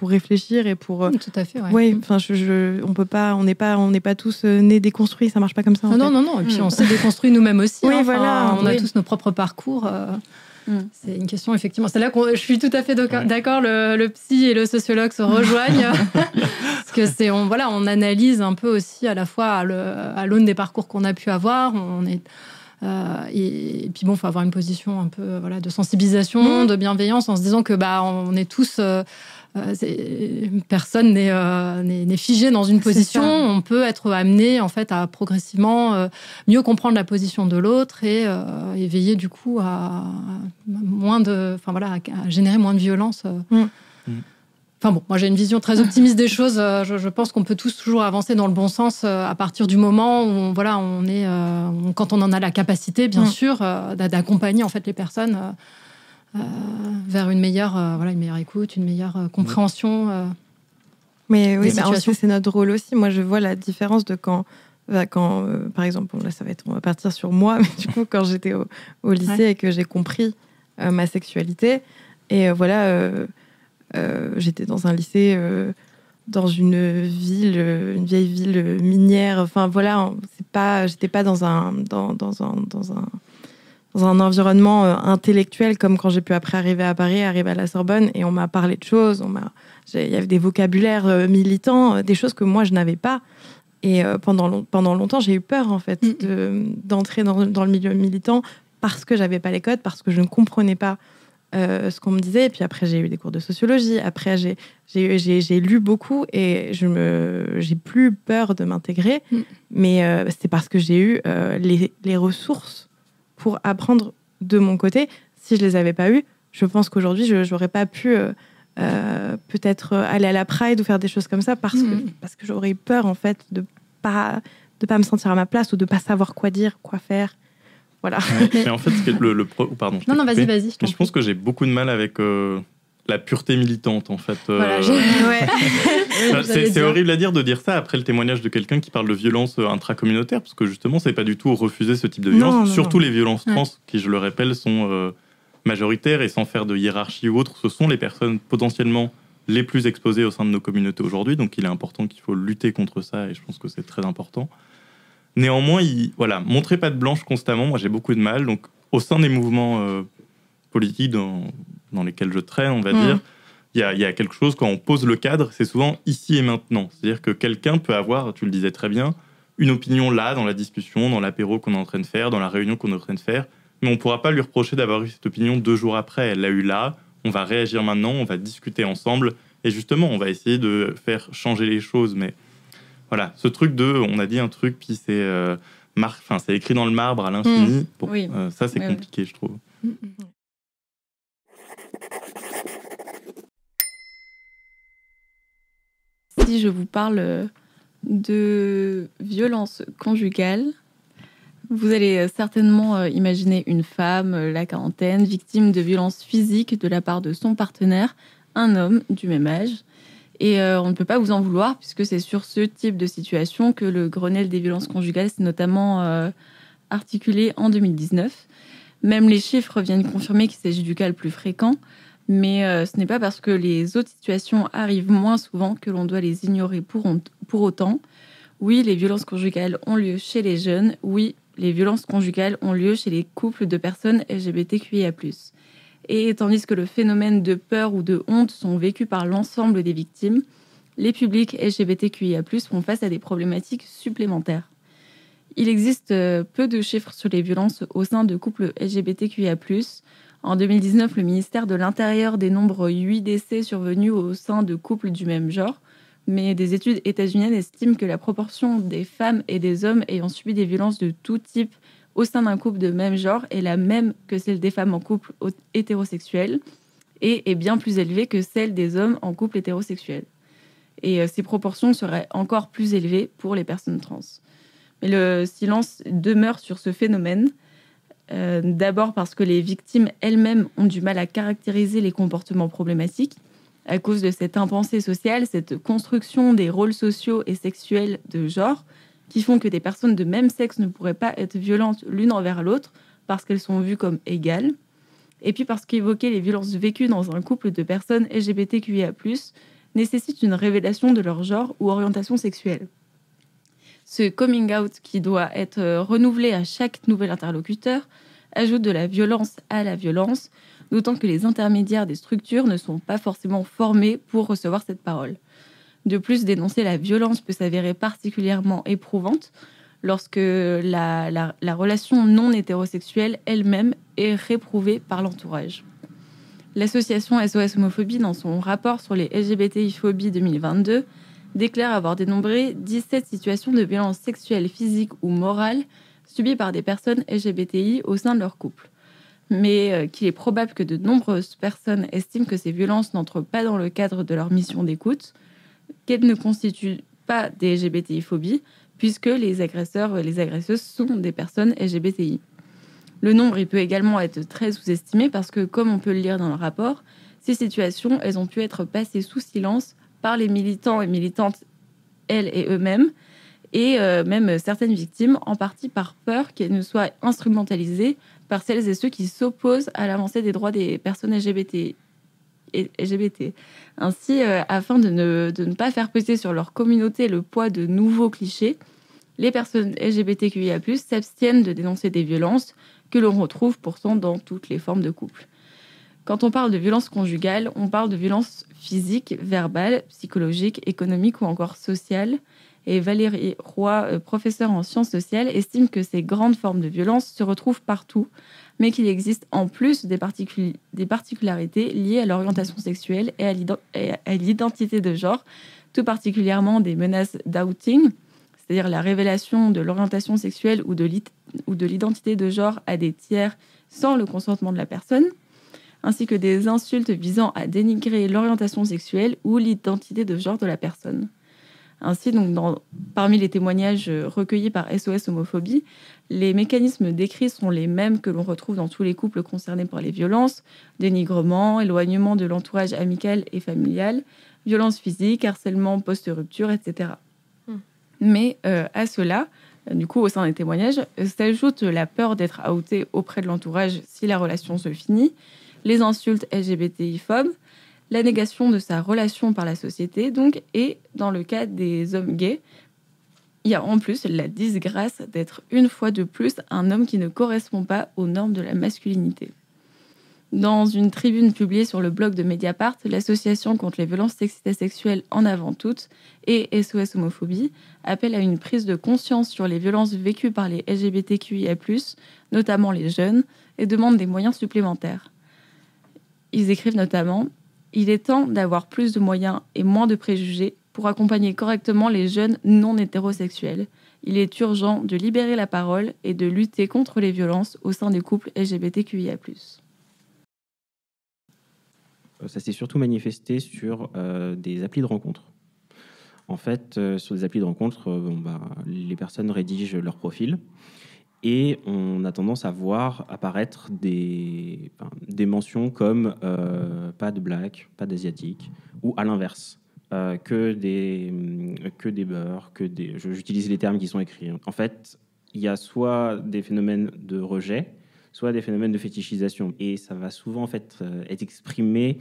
réfléchir et pour... Tout à fait, on n'est pas tous nés déconstruits, ça marche pas comme ça. Non. Et puis on s'est déconstruit nous-mêmes aussi. Oui, on a tous nos propres parcours. C'est une question, effectivement. C'est là que je suis tout à fait d'accord. Le psy et le sociologue se rejoignent. Parce que on analyse un peu aussi à la fois à l'aune des parcours qu'on a pu avoir. Et puis il faut avoir une position un peu de sensibilisation, de bienveillance, en se disant que on est tous... personne n'est figé dans une position. On peut être amené en fait à progressivement mieux comprendre la position de l'autre et veiller du coup à générer moins de violence. Moi j'ai une vision très optimiste des choses. Je pense qu'on peut tous toujours avancer dans le bon sens à partir du moment où on est quand on en a la capacité, bien sûr, d'accompagner en fait les personnes vers une meilleure écoute, une meilleure compréhension. Mais oui, c'est notre rôle aussi. Moi, je vois la différence de quand par exemple, là, on va partir sur moi, mais du coup, quand j'étais au lycée et que j'ai compris ma sexualité, et j'étais dans un lycée, dans une vieille ville minière. J'étais pas dans un environnement intellectuel comme quand j'ai pu après arriver à Paris, arriver à la Sorbonne, et on m'a parlé de choses, il y avait des vocabulaires militants, des choses que moi je n'avais pas. Et pendant longtemps, j'ai eu peur en fait d'entrer dans le milieu militant parce que j'avais pas les codes, parce que je ne comprenais pas ce qu'on me disait. Et puis après, j'ai eu des cours de sociologie. Après, j'ai lu beaucoup et j'ai plus peur de m'intégrer. Mais c'est parce que j'ai eu les ressources pour apprendre de mon côté. Si je les avais pas eues, je pense qu'aujourd'hui, je n'aurais pas pu peut-être aller à la Pride ou faire des choses comme ça parce que j'aurais eu peur, en fait, de pas me sentir à ma place ou de pas savoir quoi dire, quoi faire. Voilà. Mais en fait, pardon. Non, vas-y. Je pense que j'ai beaucoup de mal avec la pureté militante, en fait. Voilà, c'est horrible à dire de dire ça après le témoignage de quelqu'un qui parle de violence intracommunautaire, parce que justement, c'est pas du tout refuser ce type de violence. Surtout les violences trans, qui, je le rappelle, sont majoritaires et sans faire de hiérarchie ou autre, ce sont les personnes potentiellement les plus exposées au sein de nos communautés aujourd'hui. Donc, il est important qu'il faut lutter contre ça, et je pense que c'est très important. Néanmoins, montrer patte blanche constamment, moi, j'ai beaucoup de mal. Donc, au sein des mouvements politiques dans lesquels je traîne, on va dire, il y a quelque chose, quand on pose le cadre, c'est souvent ici et maintenant. C'est-à-dire que quelqu'un peut avoir, tu le disais très bien, une opinion là, dans la discussion, dans l'apéro qu'on est en train de faire, dans la réunion qu'on est en train de faire, mais on ne pourra pas lui reprocher d'avoir eu cette opinion 2 jours après. Elle l'a eu là, on va réagir maintenant, on va discuter ensemble, et justement, on va essayer de faire changer les choses. Mais voilà, ce truc on a dit un truc, puis c'est écrit dans le marbre à l'infini. Ça, c'est compliqué, je trouve. Si je vous parle de violence conjugale, vous allez certainement imaginer une femme, la quarantaine, victime de violences physiques de la part de son partenaire, un homme du même âge. Et on ne peut pas vous en vouloir, puisque c'est sur ce type de situation que le Grenelle des violences conjugales s'est notamment articulé en 2019. Même les chiffres viennent confirmer qu'il s'agit du cas le plus fréquent. Mais ce n'est pas parce que les autres situations arrivent moins souvent que l'on doit les ignorer pour autant. Oui, les violences conjugales ont lieu chez les jeunes. Oui, les violences conjugales ont lieu chez les couples de personnes LGBTQIA+. Et tandis que le phénomène de peur ou de honte sont vécus par l'ensemble des victimes, les publics LGBTQIA+, font face à des problématiques supplémentaires. Il existe peu de chiffres sur les violences au sein de couples LGBTQIA+. En 2019, le ministère de l'Intérieur dénombre 8 décès survenus au sein de couples du même genre, mais des études états-uniennes estiment que la proportion des femmes et des hommes ayant subi des violences de tout type au sein d'un couple de même genre est la même que celle des femmes en couple hétérosexuel et est bien plus élevée que celle des hommes en couple hétérosexuel. Et ces proportions seraient encore plus élevées pour les personnes trans. Mais le silence demeure sur ce phénomène. D'abord parce que les victimes elles-mêmes ont du mal à caractériser les comportements problématiques à cause de cette impensée sociale, cette construction des rôles sociaux et sexuels de genre qui font que des personnes de même sexe ne pourraient pas être violentes l'une envers l'autre parce qu'elles sont vues comme égales. Et puis parce qu'évoquer les violences vécues dans un couple de personnes LGBTQIA+, nécessite une révélation de leur genre ou orientation sexuelle. Ce coming out qui doit être renouvelé à chaque nouvel interlocuteur ajoute de la violence à la violence, d'autant que les intermédiaires des structures ne sont pas forcément formés pour recevoir cette parole. De plus, dénoncer la violence peut s'avérer particulièrement éprouvante lorsque la relation non hétérosexuelle elle-même est réprouvée par l'entourage. L'association SOS Homophobie, dans son rapport sur les LGBTI-phobies 2022, déclare avoir dénombré 17 situations de violence sexuelle, physique ou morale subies par des personnes LGBTI au sein de leur couple. Mais qu'il est probable que de nombreuses personnes estiment que ces violences n'entrent pas dans le cadre de leur mission d'écoute, qu'elles ne constituent pas des LGBTI-phobies, puisque les agresseurs et les agresseuses sont des personnes LGBTI. Le nombre il peut également être très sous-estimé parce que, comme on peut le lire dans le rapport, ces situations elles ont pu être passées sous silence par les militants et militantes, elles et eux-mêmes, et même certaines victimes, en partie par peur qu'elles ne soient instrumentalisées par celles et ceux qui s'opposent à l'avancée des droits des personnes LGBT. Ainsi, afin de ne pas faire peser sur leur communauté le poids de nouveaux clichés, les personnes LGBTQIA+, s'abstiennent de dénoncer des violences que l'on retrouve pourtant dans toutes les formes de couple. Quand on parle de violence conjugale, on parle de violence physique, verbale, psychologique, économique ou encore sociale. Et Valérie Roy, professeure en sciences sociales, estime que ces grandes formes de violence se retrouvent partout, mais qu'il existe en plus des particularités liées à l'orientation sexuelle et à l'identité de genre, tout particulièrement des menaces d'outing, c'est-à-dire la révélation de l'orientation sexuelle ou de l'identité de genre à des tiers sans le consentement de la personne, ainsi que des insultes visant à dénigrer l'orientation sexuelle ou l'identité de genre de la personne. Ainsi, donc, parmi les témoignages recueillis par SOS Homophobie, les mécanismes décrits sont les mêmes que l'on retrouve dans tous les couples concernés par les violences, dénigrement, éloignement de l'entourage amical et familial, violences physiques, harcèlement post-rupture, etc. Mais à cela, du coup, au sein des témoignages, s'ajoute la peur d'être outé auprès de l'entourage si la relation se finit, les insultes LGBTI-phobes, la négation de sa relation par la société, donc, et dans le cas des hommes gays, il y a en plus la disgrâce d'être une fois de plus un homme qui ne correspond pas aux normes de la masculinité. Dans une tribune publiée sur le blog de Mediapart, l'association contre les violences sexistes et sexuelles En Avant Toutes et SOS Homophobie appellent à une prise de conscience sur les violences vécues par les LGBTQIA+, notamment les jeunes, et demandent des moyens supplémentaires. Ils écrivent notamment « Il est temps d'avoir plus de moyens et moins de préjugés pour accompagner correctement les jeunes non hétérosexuels. Il est urgent de libérer la parole et de lutter contre les violences au sein des couples LGBTQIA+. » Ça s'est surtout manifesté sur des applis de rencontres. En fait, sur des applis de rencontres, les personnes rédigent leur profil et on a tendance à voir apparaître des mentions comme pas de black, pas d'asiatique, ou à l'inverse, que des beurs, j'utilise les termes qui sont écrits. En fait, il y a soit des phénomènes de rejet, soit des phénomènes de fétichisation. Et ça va souvent en fait, être exprimé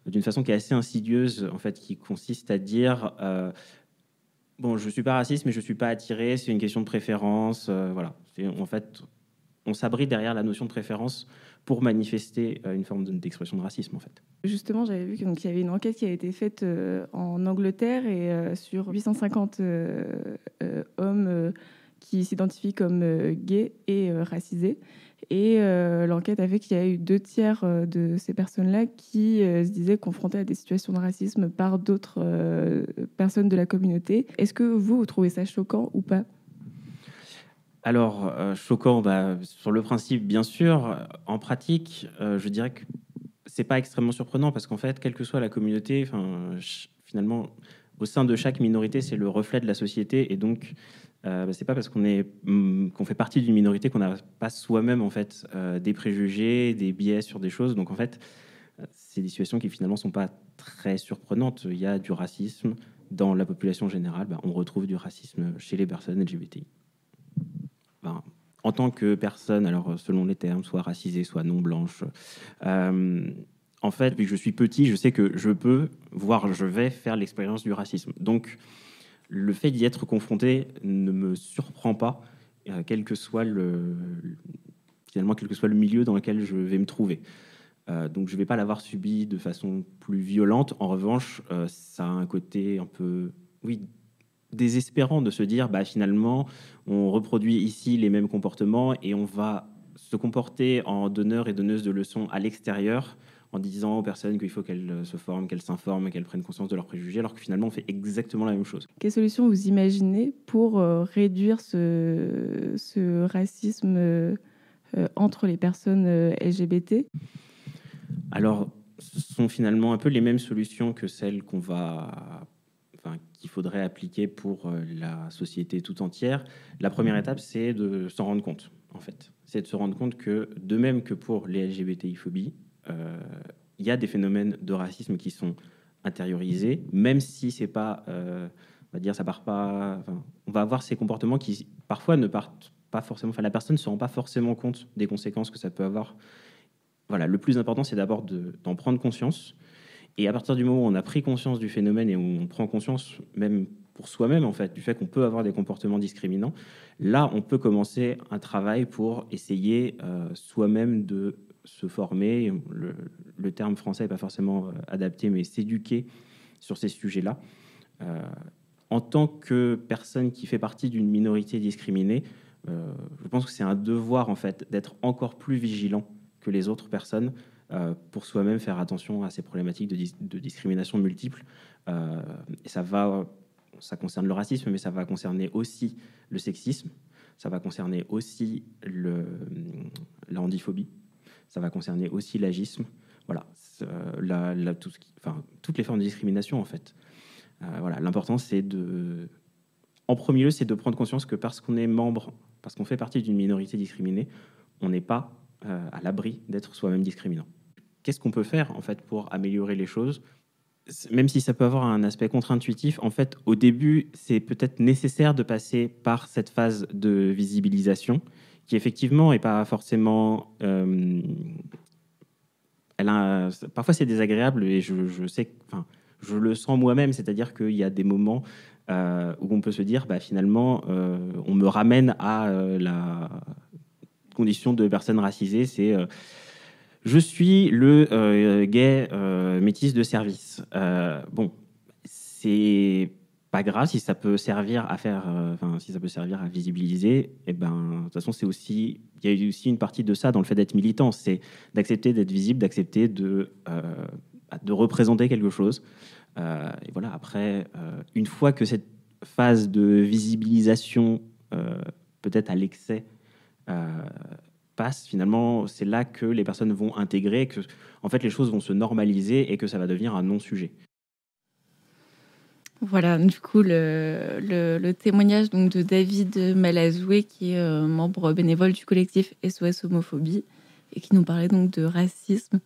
d'une façon qui est assez insidieuse, en fait, qui consiste à dire bon, je ne suis pas raciste, mais je ne suis pas attiré, c'est une question de préférence. Voilà. En fait, on s'abrite derrière la notion de préférence pour manifester une forme d'expression de racisme, en fait. Justement, j'avais vu qu'il y avait une enquête qui a été faite en Angleterre et sur 850 hommes qui s'identifient comme gays et racisés. Et l'enquête a fait qu'il y a eu 2/3 de ces personnes-là qui se disaient confrontées à des situations de racisme par d'autres personnes de la communauté. Est-ce que vous trouvez ça choquant ou pas ? Alors, choquant, sur le principe, bien sûr. En pratique, je dirais que c'est pas extrêmement surprenant parce qu'en fait, quelle que soit la communauté, finalement, au sein de chaque minorité, c'est le reflet de la société et donc c'est pas parce qu'on fait partie d'une minorité qu'on n'a pas soi-même en fait des préjugés, des biais sur des choses. Donc en fait, c'est des situations qui finalement sont pas très surprenantes. Il y a du racisme dans la population générale. On retrouve du racisme chez les personnes LGBTI. En tant que personne, alors selon les termes, soit racisée, soit non blanche. En fait, vu que je suis petit, je sais que je vais faire l'expérience du racisme. Donc, le fait d'y être confronté ne me surprend pas, quel que soit le milieu dans lequel je vais me trouver. Donc, je ne vais pas l'avoir subi de façon plus violente. En revanche, ça a un côté un peu, désespérant de se dire, finalement, on reproduit ici les mêmes comportements et on va se comporter en donneur et donneuse de leçons à l'extérieur, en disant aux personnes qu'il faut qu'elles se forment, qu'elles s'informent, qu'elles prennent conscience de leurs préjugés, alors que finalement, on fait exactement la même chose. Quelles solutions vous imaginez pour réduire ce racisme entre les personnes LGBT ? Alors, ce sont finalement un peu les mêmes solutions que celles qu'il faudrait appliquer pour la société tout entière. La première étape, c'est de s'en rendre compte, en fait. C'est de se rendre compte que, de même que pour les LGBTI-phobies, il y a des phénomènes de racisme qui sont intériorisés, même si c'est pas, on va dire, ça part pas. On va avoir ces comportements qui parfois ne partent pas forcément. La personne ne se rend pas forcément compte des conséquences que ça peut avoir. Voilà, le plus important, c'est d'abord d'en prendre conscience. Et à partir du moment où on a pris conscience du phénomène et où on prend conscience même pour soi-même, en fait, du fait qu'on peut avoir des comportements discriminants, là, on peut commencer un travail pour essayer soi-même de se former. Le terme français n'est pas forcément adapté, mais s'éduquer sur ces sujets-là. En tant que personne qui fait partie d'une minorité discriminée, je pense que c'est un devoir, en fait, d'être encore plus vigilant que les autres personnes pour soi-même faire attention à ces problématiques de discrimination multiples. Et ça concerne le racisme, mais ça va concerner aussi le sexisme, ça va concerner aussi la handiphobie, ça va concerner aussi l'agisme. Voilà, toutes les formes de discrimination, en fait. Voilà, l'important, en premier lieu, c'est de prendre conscience que parce qu'on est membre, parce qu'on fait partie d'une minorité discriminée, on n'est pas à l'abri d'être soi-même discriminant. Qu'est-ce qu'on peut faire, en fait, pour améliorer les choses ? Même si ça peut avoir un aspect contre-intuitif, en fait, au début, c'est peut-être nécessaire de passer par cette phase de visibilisation, qui effectivement n'est pas forcément... parfois, c'est désagréable, et je sais, je le sens moi-même, c'est-à-dire qu'il y a des moments où on peut se dire, finalement, on me ramène à la condition de personne racisée, c'est... je suis le gay métis de service. Bon, c'est pas grave si ça peut servir à faire, si ça peut servir à visibiliser. Et de toute façon, il y a aussi une partie de ça dans le fait d'être militant, c'est d'accepter d'être visible, d'accepter de représenter quelque chose. Et voilà. Après, une fois que cette phase de visibilisation, peut-être à l'excès, passe, finalement, c'est là que les personnes vont intégrer, que en fait les choses vont se normaliser et que ça va devenir un non-sujet. Voilà, du coup, le témoignage donc, de David Malazoué, qui est membre bénévole du collectif SOS Homophobie, et qui nous parlait donc de racisme.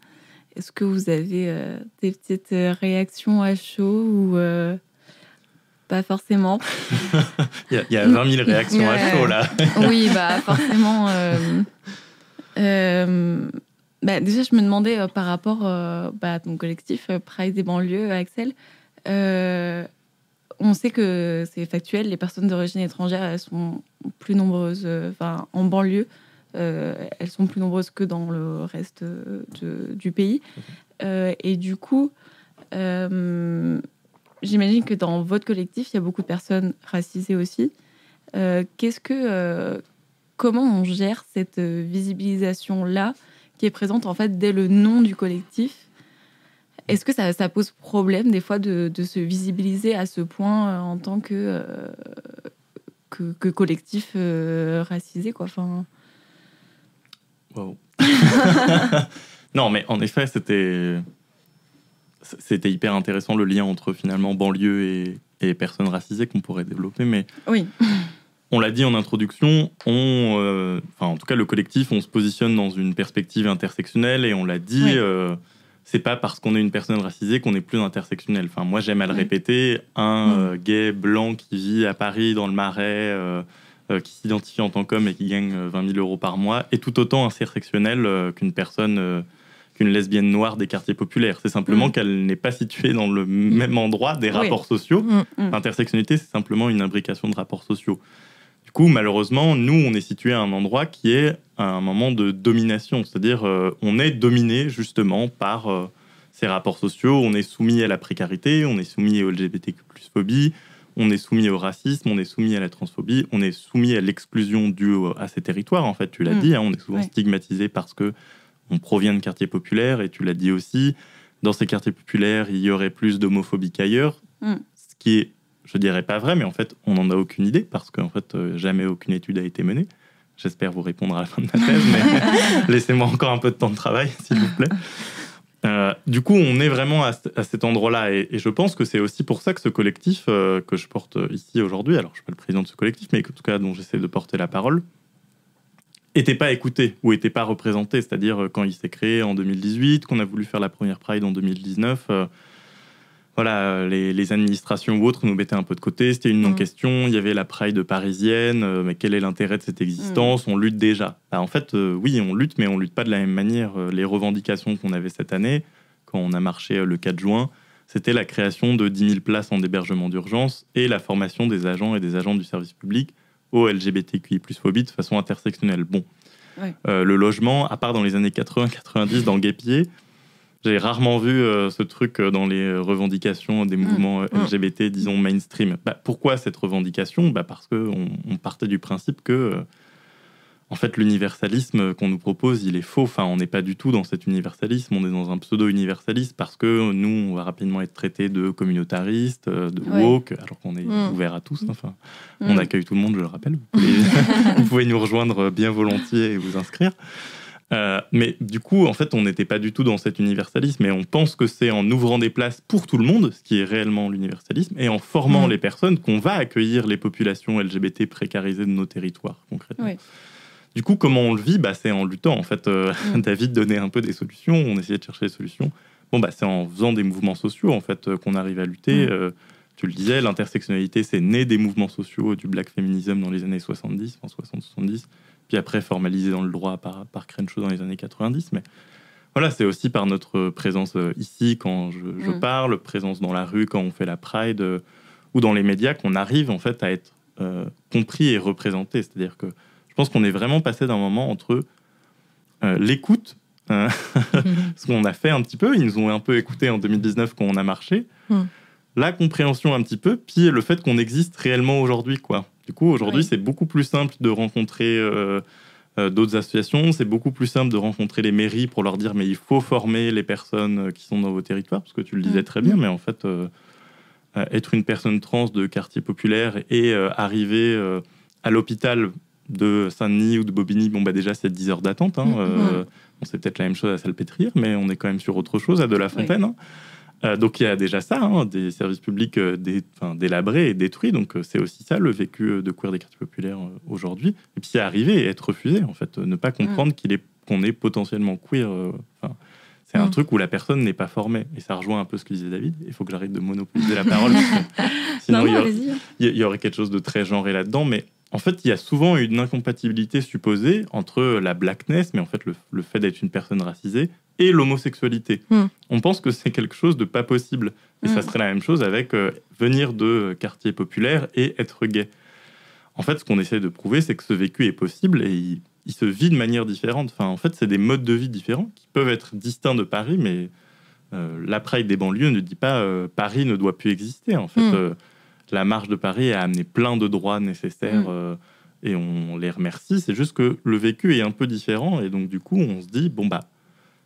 Est-ce que vous avez des petites réactions à chaud ou pas forcément? Il y a 20 000 réactions à chaud, là. Oui, forcément... déjà, je me demandais par rapport à ton collectif Pride des banlieues, Axel. On sait que c'est factuel, les personnes d'origine étrangère, elles sont plus nombreuses en banlieue. Elles sont plus nombreuses que dans le reste du pays. Et du coup, j'imagine que dans votre collectif, il y a beaucoup de personnes racisées aussi. Comment on gère cette visibilisation-là qui est présente en fait dès le nom du collectif? Est-ce que ça pose problème des fois de se visibiliser à ce point en tant que collectif racisé, quoi? Wow. Non, mais en effet, c'était hyper intéressant le lien entre finalement banlieue et personnes racisées qu'on pourrait développer, mais oui. On l'a dit en introduction, en tout cas le collectif, on se positionne dans une perspective intersectionnelle et on l'a dit, c'est pas parce qu'on est une personne racisée qu'on est plus intersectionnel. Enfin, moi, j'aime à le répéter, gay blanc qui vit à Paris dans le Marais, qui s'identifie en tant qu'homme et qui gagne 20 000 euros par mois, est tout autant intersectionnel qu'une lesbienne noire des quartiers populaires. C'est simplement qu'elle n'est pas située dans le même endroit des rapports sociaux. L'intersectionnalité, c'est simplement une imbrication de rapports sociaux. Du coup, malheureusement, nous, on est situé à un endroit qui est un moment de domination. C'est-à-dire, on est dominé justement par ces rapports sociaux. On est soumis à la précarité, on est soumis au LGBTQ+-phobie, on est soumis au racisme, on est soumis à la transphobie, on est soumis à l'exclusion due à ces territoires. En fait, tu l'as dit, on est souvent stigmatisé parce que on provient de quartiers populaires, et tu l'as dit aussi, dans ces quartiers populaires, il y aurait plus d'homophobie qu'ailleurs, ce qui est, je dirais pas vrai, mais en fait, on n'en a aucune idée, parce qu'en fait, jamais aucune étude a été menée. J'espère vous répondre à la fin de ma thèse, mais laissez-moi encore un peu de temps de travail, s'il vous plaît. Du coup, on est vraiment à cet endroit-là, et je pense que c'est aussi pour ça que ce collectif que je porte ici aujourd'hui, alors je suis pas le président de ce collectif, mais en tout cas dont j'essaie de porter la parole, n'était pas écouté ou n'était pas représenté. C'est-à-dire quand il s'est créé en 2018, qu'on a voulu faire la première Pride en 2019, les administrations ou autres nous mettaient un peu de côté. C'était une non-question. Il y avait la Pride parisienne, mais quel est l'intérêt de cette existence? On lutte déjà. En fait, oui, on lutte, mais on lutte pas de la même manière. Les revendications qu'on avait cette année, quand on a marché le 4 juin, c'était la création de 10 000 places en hébergement d'urgence et la formation des agents et des agents du service public au LGBTQI+-phobie de façon intersectionnelle. Bon, le logement, à part dans les années 80-90 dans Guépier, j'ai rarement vu ce truc dans les revendications des mouvements LGBT, disons, mainstream. Pourquoi cette revendication? Parce qu'on partait du principe que, en fait, l'universalisme qu'on nous propose, il est faux. Enfin, on n'est pas du tout dans cet universalisme, on est dans un pseudo-universalisme parce que nous, on va rapidement être traités de communautaristes, de woke, alors qu'on est ouvert à tous. Enfin, on accueille tout le monde, je le rappelle. Vous pouvez nous rejoindre bien volontiers et vous inscrire. Mais du coup, en fait, on n'était pas du tout dans cet universalisme, et on pense que c'est en ouvrant des places pour tout le monde, ce qui est réellement l'universalisme, et en formant les personnes qu'on va accueillir les populations LGBT précarisées de nos territoires, concrètement. Oui. Du coup, comment on le vit ? C'est en luttant. En fait, David donnait un peu des solutions, on essayait de chercher des solutions. C'est en faisant des mouvements sociaux, en fait, qu'on arrive à lutter. Tu le disais, l'intersectionnalité, c'est né des mouvements sociaux, du black feminism dans les années 70, en 60-70, puis après formalisé dans le droit par Crenshaw dans les années 90. Mais voilà, c'est aussi par notre présence ici, quand je parle, présence dans la rue, quand on fait la Pride, ou dans les médias, qu'on arrive, en fait, à être compris et représenté. C'est-à-dire que je pense qu'on est vraiment passé d'un moment entre l'écoute, ce qu'on a fait un petit peu, ils nous ont un peu écouté en 2019 quand on a marché, la compréhension un petit peu, puis le fait qu'on existe réellement aujourd'hui, quoi. Du coup, aujourd'hui, c'est beaucoup plus simple de rencontrer d'autres associations, c'est beaucoup plus simple de rencontrer les mairies pour leur dire mais il faut former les personnes qui sont dans vos territoires, parce que tu le disais très bien, mais en fait, être une personne trans de quartier populaire et arriver à l'hôpital de Saint-Denis ou de Bobigny, déjà c'est 10 heures d'attente. C'est peut-être la même chose à Salpêtrière, mais on est quand même sur autre chose, à Delafontaine. Donc il y a déjà ça, des services publics délabrés et détruits. Donc c'est aussi ça le vécu de queer des quartiers populaires aujourd'hui. Et puis c'est arriver et être refusé, en fait, ne pas comprendre qu'on est potentiellement queer. C'est un truc où la personne n'est pas formée. Et ça rejoint un peu ce que disait David. Il faut que j'arrête de monopoliser la parole. Sinon, il y aurait quelque chose de très genré là-dedans. Mais en fait, il y a souvent une incompatibilité supposée entre la blackness, mais en fait le fait d'être une personne racisée, et l'homosexualité. On pense que c'est quelque chose de pas possible. Et ça serait la même chose avec venir de quartier populaire et être gay. En fait, ce qu'on essaie de prouver, c'est que ce vécu est possible et il se vit de manière différente. En fait, c'est des modes de vie différents qui peuvent être distincts de Paris, mais la Pride des banlieues ne dit pas Paris ne doit plus exister. En fait, la marche de Paris a amené plein de droits nécessaires et on les remercie. C'est juste que le vécu est un peu différent et donc du coup, on se dit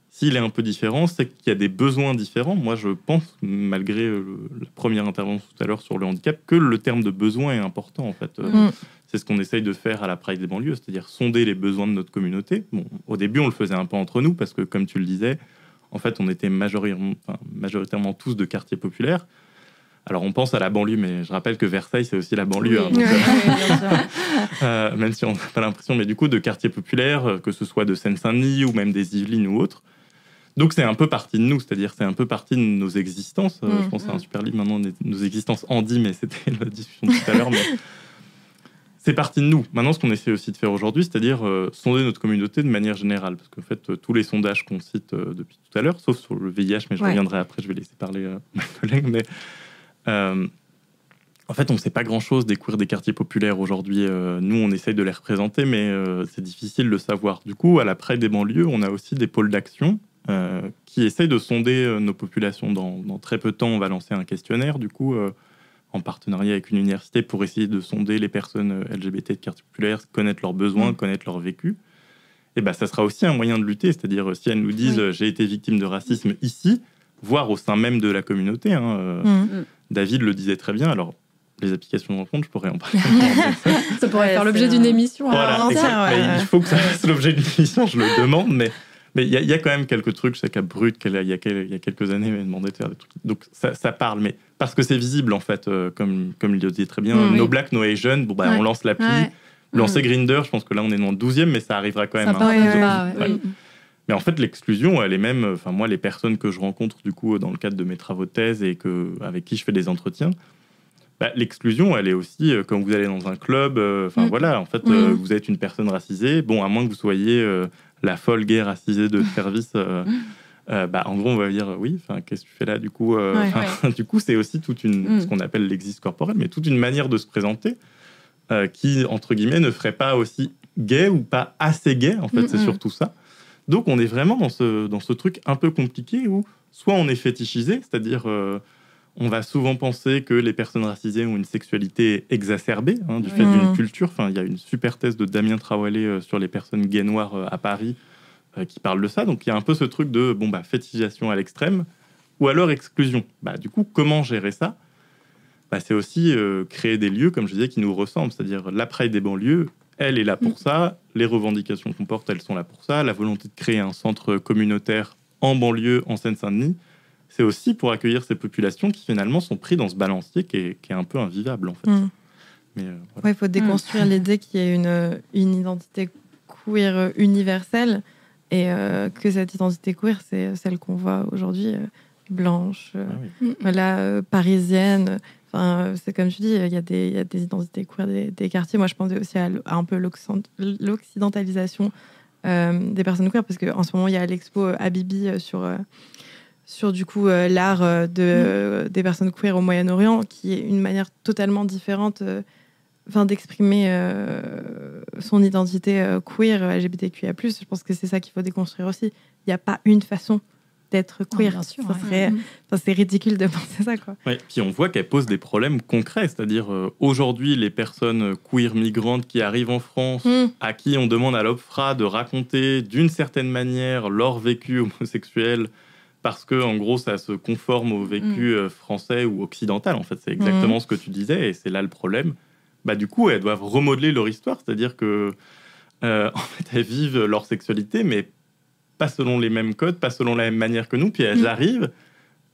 s'il est un peu différent, c'est qu'il y a des besoins différents. Moi, je pense, malgré la première intervention tout à l'heure sur le handicap, que le terme de besoin est important, en fait. C'est ce qu'on essaye de faire à la Pride des banlieues, c'est-à-dire sonder les besoins de notre communauté. Au début, on le faisait un peu entre nous, parce que, comme tu le disais, en fait, on était majoritairement tous de quartiers populaires. Alors, on pense à la banlieue, mais je rappelle que Versailles, c'est aussi la banlieue. Même si on n'a pas l'impression, mais du coup, de quartiers populaires, que ce soit de Seine-Saint-Denis ou même des Yvelines ou autres. Donc, c'est un peu partie de nous, c'est-à-dire c'est un peu partie de nos existences. Je pense à un super livre maintenant, nos existences Andy, mais c'était la discussion de tout à l'heure. Mais c'est partie de nous. Maintenant, ce qu'on essaie aussi de faire aujourd'hui, c'est-à-dire sonder notre communauté de manière générale. Parce qu'en fait, tous les sondages qu'on cite depuis tout à l'heure, sauf sur le VIH, mais je reviendrai après, je vais laisser parler ma collègue, mais en fait, on ne sait pas grand-chose des queers des quartiers populaires aujourd'hui. Nous, on essaye de les représenter, mais c'est difficile de savoir. Du coup, à la Pride des banlieues, on a aussi des pôles d'action qui essayent de sonder nos populations. Dans très peu de temps, on va lancer un questionnaire, du coup, en partenariat avec une université pour essayer de sonder les personnes LGBT de quartiers populaires, connaître leurs besoins, connaître leur vécu. Et ça sera aussi un moyen de lutter, c'est-à-dire si elles nous disent j'ai été victime de racisme ici, voire au sein même de la communauté. David le disait très bien, alors les applications de rencontre, je pourrais en parler. Ça pourrait faire l'objet d'une émission. Voilà, il faut que ça fasse l'objet d'une émission, je le demande, mais il y a quand même quelques trucs. Je sais qu'à Brut, il y a quelques années, m'a demandé de faire des trucs. Donc ça parle, mais parce que c'est visible, en fait, comme il le disait très bien, No Black, No Asian, on lance l'appli. Lancer Grindr, je pense que là, on est dans le 12e, mais ça arrivera quand même. Mais en fait, l'exclusion, elle est même... moi, les personnes que je rencontre, du coup, dans le cadre de mes travaux de thèse et avec qui je fais des entretiens, l'exclusion, elle est aussi, quand vous allez dans un club, voilà, en fait, vous êtes une personne racisée, à moins que vous soyez la folle gay racisée de service, en gros, on va dire, qu'est-ce que tu fais là, du coup Du coup, c'est aussi toute ce qu'on appelle l'existe corporel, mais toute une manière de se présenter qui, entre guillemets, ne ferait pas aussi gay ou pas assez gay, en fait, c'est surtout ça. Donc, on est vraiment dans ce truc un peu compliqué où soit on est fétichisé, c'est-à-dire on va souvent penser que les personnes racisées ont une sexualité exacerbée du fait d'une culture. Il y a une super thèse de Damien Traoré sur les personnes gays noires à Paris qui parle de ça. Donc, il y a un peu ce truc de fétichisation à l'extrême ou alors exclusion. Du coup, comment gérer ça ? C'est aussi créer des lieux, comme je disais, qui nous ressemblent. C'est-à-dire la Pride des banlieues, elle est là pour ça. les revendications qu'on porte, elles sont là pour ça. La volonté de créer un centre communautaire en banlieue, en Seine-Saint-Denis, c'est aussi pour accueillir ces populations qui finalement sont prises dans ce balancier qui est un peu invivable en fait. Mais, voilà. Il faut déconstruire l'idée qu'il y ait une identité queer universelle et que cette identité queer, c'est celle qu'on voit aujourd'hui, blanche, parisienne. Enfin, c'est comme tu dis, il y a des identités queer des quartiers. Moi, je pensais aussi à un peu l'occidentalisation des personnes queer, parce qu'en ce moment, il y a l'expo Habibi sur du coup l'art des personnes queer au Moyen-Orient, qui est une manière totalement différente d'exprimer son identité queer, LGBTQIA+. Je pense que c'est ça qu'il faut déconstruire aussi. Il n'y a pas une façon d'être queer. Bien sûr, c'est ridicule de penser ça, quoi. Ouais, puis on voit qu'elle pose des problèmes concrets, c'est-à-dire aujourd'hui, les personnes queer migrantes qui arrivent en France, à qui on demande à l'OFPRA de raconter d'une certaine manière leur vécu homosexuel, parce que en gros, ça se conforme au vécu français ou occidental. En fait, c'est exactement ce que tu disais, et c'est là le problème. Du coup, elles doivent remodeler leur histoire, c'est-à-dire que en fait, elles vivent leur sexualité, mais pas selon les mêmes codes, pas selon la même manière que nous, puis elles arrivent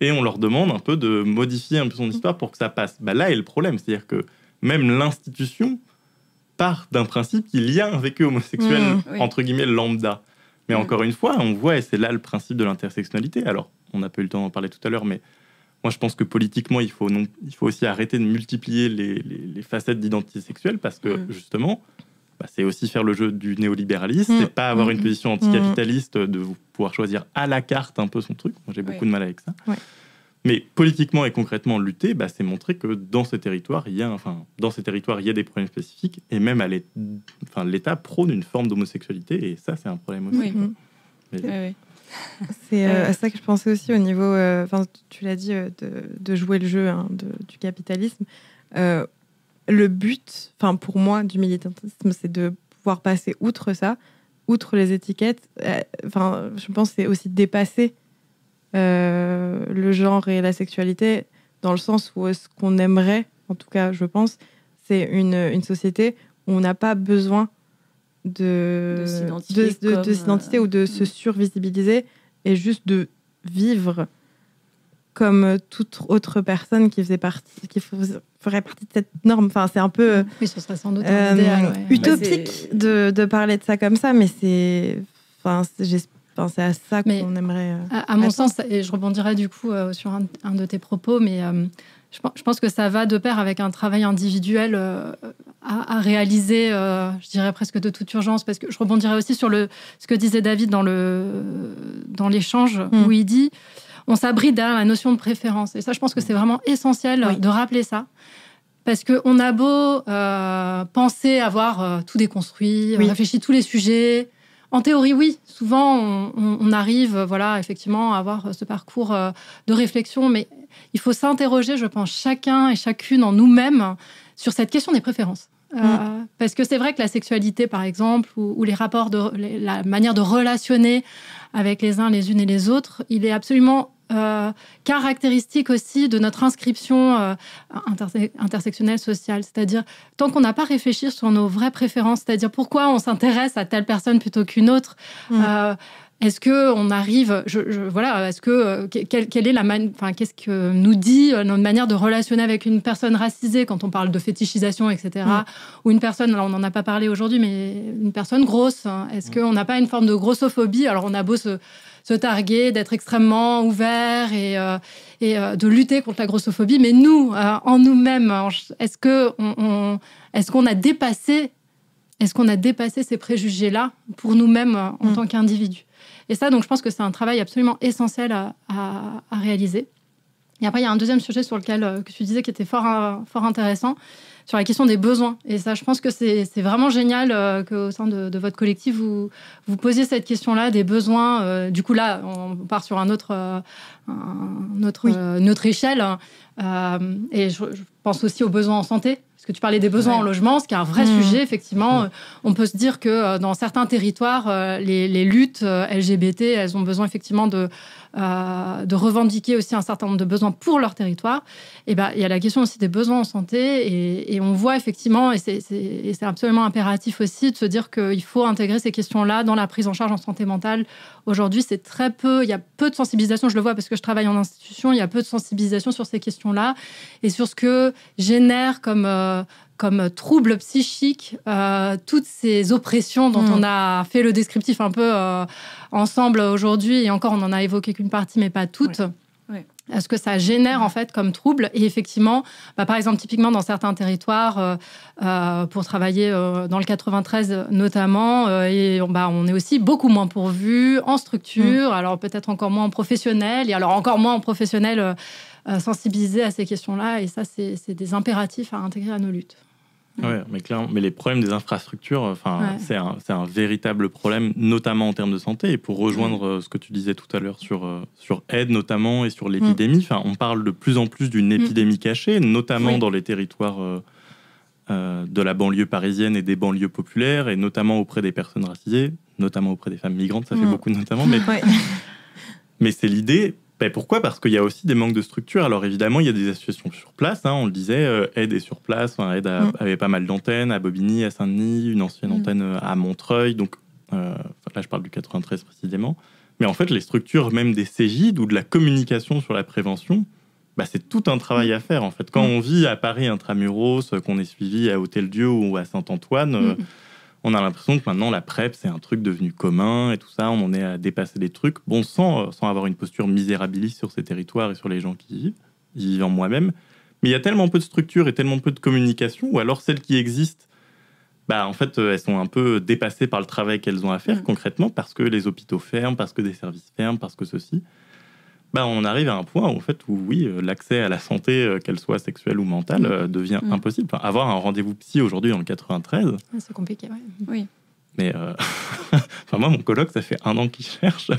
et on leur demande un peu de modifier un peu son histoire pour que ça passe. Là est le problème, c'est-à-dire que même l'institution part d'un principe qu'il y a un vécu homosexuel, entre guillemets, lambda. Mais encore une fois, on voit, et c'est là le principe de l'intersectionnalité. Alors, on n'a pas eu le temps d'en parler tout à l'heure, mais moi je pense que politiquement, il faut aussi arrêter de multiplier les facettes d'identité sexuelle, parce que justement, c'est aussi faire le jeu du néolibéralisme, c'est pas avoir une position anticapitaliste, de pouvoir choisir à la carte un peu son truc. Moi, j'ai beaucoup de mal avec ça. Mais politiquement et concrètement lutter, c'est montrer que dans ces territoires, il y a des problèmes spécifiques, et même l'État prône une forme d'homosexualité, et ça, c'est un problème aussi. C'est à ça que je pensais aussi au niveau, tu l'as dit, de jouer le jeu du capitalisme. Le but, pour moi, du militantisme, c'est de pouvoir passer outre ça, outre les étiquettes. Je pense que c'est aussi dépasser le genre et la sexualité, dans le sens où ce qu'on aimerait, en tout cas, je pense, c'est une société où on n'a pas besoin de s'identifier ou de se survisibiliser, et juste de vivre comme toute autre personne qui ferait partie de cette norme. C'est un peu ce serait sans doute un idéal, utopique de parler de ça comme ça, mais c'est à ça qu'on aimerait... À mon sens, et je rebondirai du coup sur un de tes propos, mais je pense que ça va de pair avec un travail individuel à réaliser, je dirais presque de toute urgence, parce que je rebondirai aussi sur ce que disait David dans l'échange, où il dit... On s'abrite derrière la notion de préférence. Et ça, je pense que c'est vraiment essentiel de rappeler ça. Parce qu'on a beau penser avoir tout déconstruit, réfléchi tous les sujets. En théorie, oui. Souvent, on arrive effectivement à avoir ce parcours de réflexion. Mais il faut s'interroger, je pense, chacun et chacune en nous-mêmes sur cette question des préférences. Parce que c'est vrai que la sexualité, par exemple, ou les rapports, la manière de relationner avec les uns, les unes et les autres, il est absolument caractéristique aussi de notre inscription intersectionnelle sociale. C'est-à-dire, tant qu'on n'a pas réfléchi sur nos vraies préférences, c'est-à-dire pourquoi on s'intéresse à telle personne plutôt qu'une autre, est-ce qu'on arrive... est-ce que... quelle est qu'est-ce que nous dit notre manière de relationner avec une personne racisée quand on parle de fétichisation, etc. Ou une personne, alors on n'en a pas parlé aujourd'hui, mais une personne grosse. Est-ce qu'on n'a pas une forme de grossophobie? Alors on a beau se targuer d'être extrêmement ouvert et de lutter contre la grossophobie, mais nous, en nous-mêmes, est-ce qu'on a dépassé ces préjugés-là pour nous-mêmes en tant qu'individus? Et ça, donc, je pense que c'est un travail absolument essentiel à réaliser. Et après, il y a un deuxième sujet sur lequel que tu disais qui était fort intéressant, sur la question des besoins. Et ça, je pense que c'est vraiment génial qu'au sein de votre collectif, vous posiez cette question-là, des besoins. Du coup, là, on part sur une autre échelle. Et je pense aussi aux besoins en santé. Parce que tu parlais des besoins en logement, ce qui est un vrai sujet, effectivement. On peut se dire que dans certains territoires, les luttes LGBT, elles ont besoin effectivement de revendiquer aussi un certain nombre de besoins pour leur territoire. Et il y a la question aussi des besoins en santé, et on voit effectivement, et c'est absolument impératif aussi, de se dire qu'il faut intégrer ces questions-là dans la prise en charge en santé mentale. Aujourd'hui, c'est très peu, il y a peu de sensibilisation, je le vois parce que je travaille en institution, il y a peu de sensibilisation sur ces questions-là, et sur ce que génère comme troubles psychiques, toutes ces oppressions dont on a fait le descriptif un peu ensemble aujourd'hui, et encore on n'en a évoqué qu'une partie mais pas toutes. Ouais. Ce que ça génère en fait comme trouble. Et effectivement, par exemple, typiquement dans certains territoires, pour travailler dans le 93 notamment, on est aussi beaucoup moins pourvus en structure, alors peut-être encore moins en professionnel, et alors encore moins en professionnel sensibilisés à ces questions-là. Et ça, c'est des impératifs à intégrer à nos luttes. Ouais, mais clairement, mais les problèmes des infrastructures, c'est un véritable problème, notamment en termes de santé. Et pour rejoindre ce que tu disais tout à l'heure sur aide notamment et sur l'épidémie, on parle de plus en plus d'une épidémie cachée, notamment dans les territoires de la banlieue parisienne et des banlieues populaires, et notamment auprès des personnes racisées, notamment auprès des femmes migrantes. Ça fait beaucoup notamment, mais c'est l'idée. Pourquoi ? Parce qu'il y a aussi des manques de structure. Alors évidemment, il y a des associations sur place, on le disait, Aide est sur place, Aide avait pas mal d'antennes à Bobigny, à Saint-Denis, une ancienne antenne à Montreuil, donc là je parle du 93 précisément. Mais en fait, les structures même des Cégid ou de la communication sur la prévention, c'est tout un travail à faire en fait. Quand on vit à Paris intramuros, qu'on est suivi à Hôtel-Dieu ou à Saint-Antoine, on a l'impression que maintenant la PrEP c'est un truc devenu commun et tout ça, on en est à dépasser des trucs, sans avoir une posture misérabiliste sur ces territoires et sur les gens qui y vivent en moi-même. Mais il y a tellement peu de structures et tellement peu de communication, ou alors celles qui existent, en fait elles sont un peu dépassées par le travail qu'elles ont à faire concrètement, parce que les hôpitaux ferment, parce que des services ferment, parce que ceci. On arrive à un point où, en fait, l'accès à la santé, qu'elle soit sexuelle ou mentale, devient impossible. Avoir un rendez-vous psy aujourd'hui dans le 93... C'est compliqué, oui. Mais moi, mon coloc, ça fait 1 an qu'il cherche.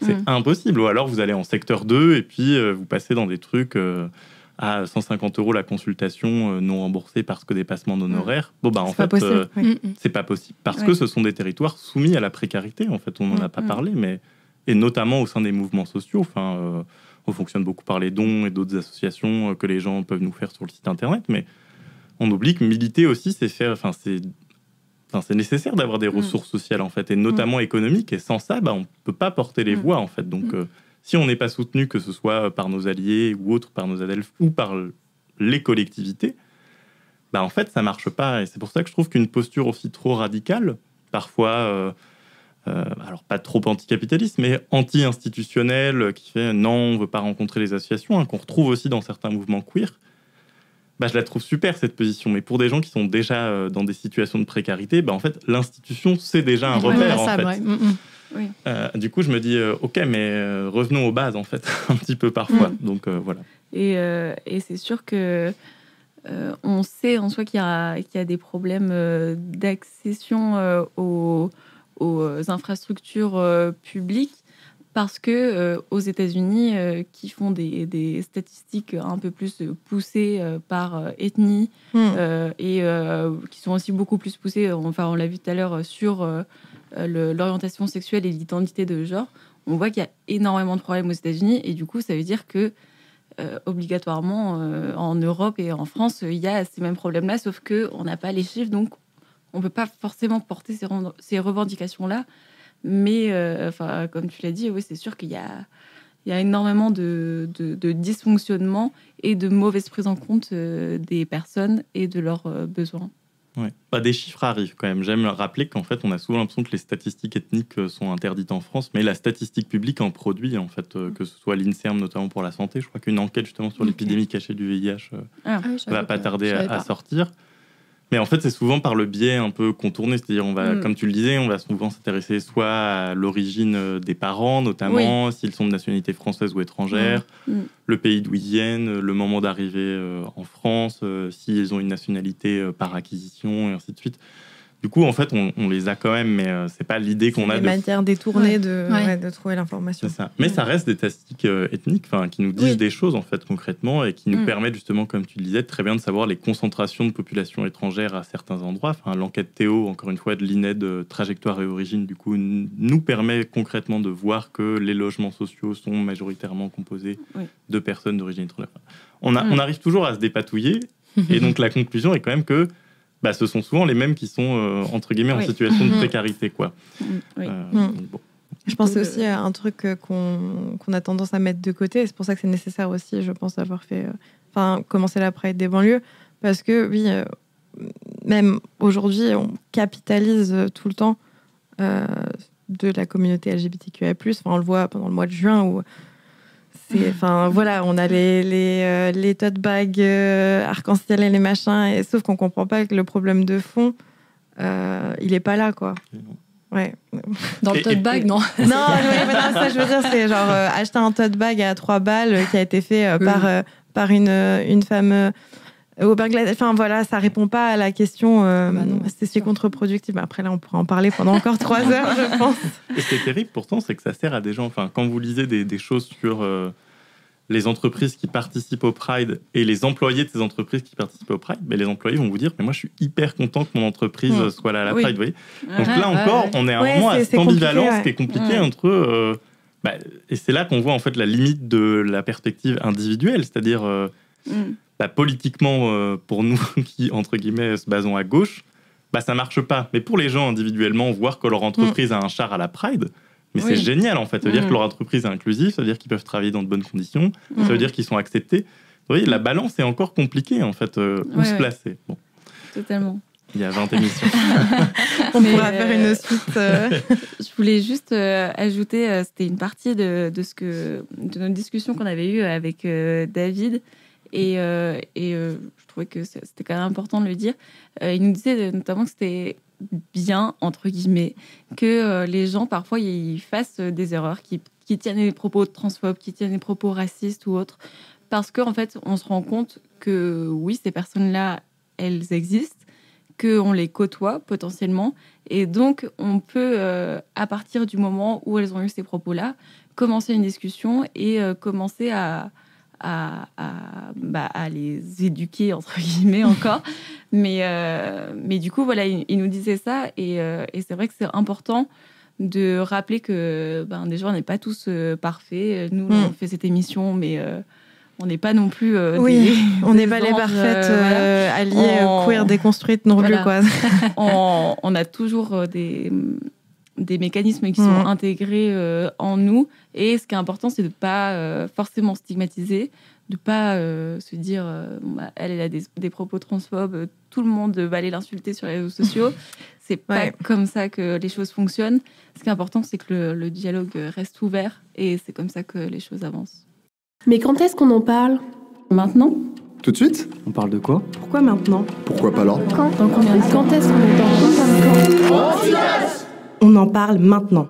C'est impossible. Ou alors, vous allez en secteur 2 et puis vous passez dans des trucs à 150 € la consultation non remboursée parce que dépassement d'honoraires. En fait, c'est pas possible. Parce que ce sont des territoires soumis à la précarité. En fait, on n'en a pas parlé, mais... Et notamment au sein des mouvements sociaux. On fonctionne beaucoup par les dons et d'autres associations que les gens peuvent nous faire sur le site internet, mais on oublie que militer aussi, c'est nécessaire d'avoir des ressources sociales en fait, et notamment économiques. Et sans ça, on peut pas porter les voix en fait. Donc, si on n'est pas soutenu, que ce soit par nos alliés ou autres, par nos ADELF ou par les collectivités, en fait, ça marche pas. Et c'est pour ça que je trouve qu'une posture aussi trop radicale, parfois. Alors pas trop anticapitaliste, mais anti-institutionnel, qui fait non, on veut pas rencontrer les associations, qu'on retrouve aussi dans certains mouvements queer. Je la trouve super cette position, mais pour des gens qui sont déjà dans des situations de précarité, en fait l'institution c'est déjà un repère en fait. Du coup je me dis ok, mais revenons aux bases en fait un petit peu parfois. Donc voilà. Et c'est sûr que on sait en soi qu'il y a des problèmes d'accession aux infrastructures publiques, parce que aux États-Unis, qui font des statistiques un peu plus poussées par ethnie et qui sont aussi beaucoup plus poussées, on l'a vu tout à l'heure, sur l'orientation sexuelle et l'identité de genre, on voit qu'il y a énormément de problèmes aux États-Unis, et du coup ça veut dire que obligatoirement en Europe et en France il y a ces mêmes problèmes-là, sauf qu'on n'a pas les chiffres, donc on ne peut pas forcément porter ces revendications-là. Mais, comme tu l'as dit, c'est sûr qu'il y a énormément de dysfonctionnements et de mauvaise prise en compte des personnes et de leurs besoins. Ouais. Des chiffres arrivent quand même. J'aime rappeler qu'en fait, on a souvent l'impression que les statistiques ethniques sont interdites en France, mais la statistique publique en produit, en fait, que ce soit l'INSERM notamment pour la santé. Je crois qu'une enquête justement sur l'épidémie cachée du VIH va pas tarder à sortir. Mais en fait, c'est souvent par le biais un peu contourné. C'est-à-dire, comme tu le disais, on va souvent s'intéresser soit à l'origine des parents, notamment s'ils sont de nationalité française ou étrangère, le pays d'où ils viennent, le moment d'arrivée en France, s'ils ont une nationalité par acquisition, et ainsi de suite. Du coup, en fait, on les a quand même, mais c'est pas l'idée qu'on a. Des manières détournées de trouver l'information. C'est ça. Mais ça reste des statistiques ethniques, qui nous disent des choses en fait concrètement et qui nous permettent justement, comme tu le disais, très bien de savoir les concentrations de population étrangère à certains endroits. L'enquête Théo, encore une fois, de l'INED, Trajectoire et Origine, du coup, nous permet concrètement de voir que les logements sociaux sont majoritairement composés de personnes d'origine étrangère. On arrive toujours à se dépatouiller et donc la conclusion est quand même que ce sont souvent les mêmes qui sont, entre guillemets, en situation de précarité, quoi. Bon. Je pense aussi à un truc qu'on a tendance à mettre de côté, et c'est pour ça que c'est nécessaire aussi, je pense, d'avoir commencé la Pride des banlieues, parce que, oui, même aujourd'hui, on capitalise tout le temps de la communauté LGBTQIA+. On le voit pendant le mois de juin, où on a les tote bags arc-en-ciel et les machins, et sauf qu'on comprend pas que le problème de fond, il est pas là, quoi. Ouais. Dans le tote bag, non. Non, ça je veux dire, c'est genre acheter un tote bag à 3 balles qui a été fait par une femme au Bangladesh. Ça répond pas à la question. C'est contre-productif. Après, là, on pourra en parler pendant encore 3 heures, je pense. Et ce qui est terrible, pourtant, c'est que ça sert à des gens. Quand vous lisez des choses sur les entreprises qui participent au Pride et les employés de ces entreprises qui participent au Pride, les employés vont vous dire « Mais moi, je suis hyper content que mon entreprise soit là à la Pride. » Vous voyez. Donc là encore, on est à un moment à cette ambivalence qui est compliquée entre... et c'est là qu'on voit en fait la limite de la perspective individuelle, c'est-à-dire politiquement, pour nous qui, entre guillemets, se basons à gauche, ça marche pas. Mais pour les gens individuellement, voir que leur entreprise a un char à la Pride... Mais c'est génial, en fait. Ça veut dire que leur entreprise est inclusive, ça veut dire qu'ils peuvent travailler dans de bonnes conditions, ça veut dire qu'ils sont acceptés. Vous voyez, la balance est encore compliquée, en fait, où se placer. Bon. Totalement. Il y a 20 émissions. On pourra faire une suite. Je voulais juste ajouter, c'était une partie de notre discussion qu'on avait eue avec David, et je trouvais que c'était quand même important de le dire. Il nous disait notamment que c'était bien, entre guillemets, que les gens, parfois, ils fassent des erreurs, qui tiennent des propos transphobes, qui tiennent des propos racistes ou autres, parce qu'en fait, on se rend compte que, oui, ces personnes-là, elles existent, qu'on les côtoie potentiellement, et donc, on peut, à partir du moment où elles ont eu ces propos-là, commencer une discussion et commencer à les éduquer, entre guillemets, encore. Mais du coup, voilà, il nous disait ça. Et c'est vrai que c'est important de rappeler que déjà, on n'est pas tous parfaits. Nous, on fait cette émission, mais on n'est pas non plus... on n'est pas les parfaites alliées queer déconstruites non plus. Quoi. On a toujours des mécanismes qui sont intégrés en nous. Et ce qui est important, c'est de ne pas forcément stigmatiser, de ne pas se dire elle a des propos transphobes, tout le monde va aller l'insulter sur les réseaux sociaux. C'est pas comme ça que les choses fonctionnent. Ce qui est important, c'est que le dialogue reste ouvert et c'est comme ça que les choses avancent. Mais quand est-ce qu'on en parle ? Maintenant ? Tout de suite ? On parle de quoi ? Pourquoi maintenant ? Pourquoi pas là ? Quand ? Dans combien de temps ? Quand est-ce qu'on en parle ? On en parle maintenant.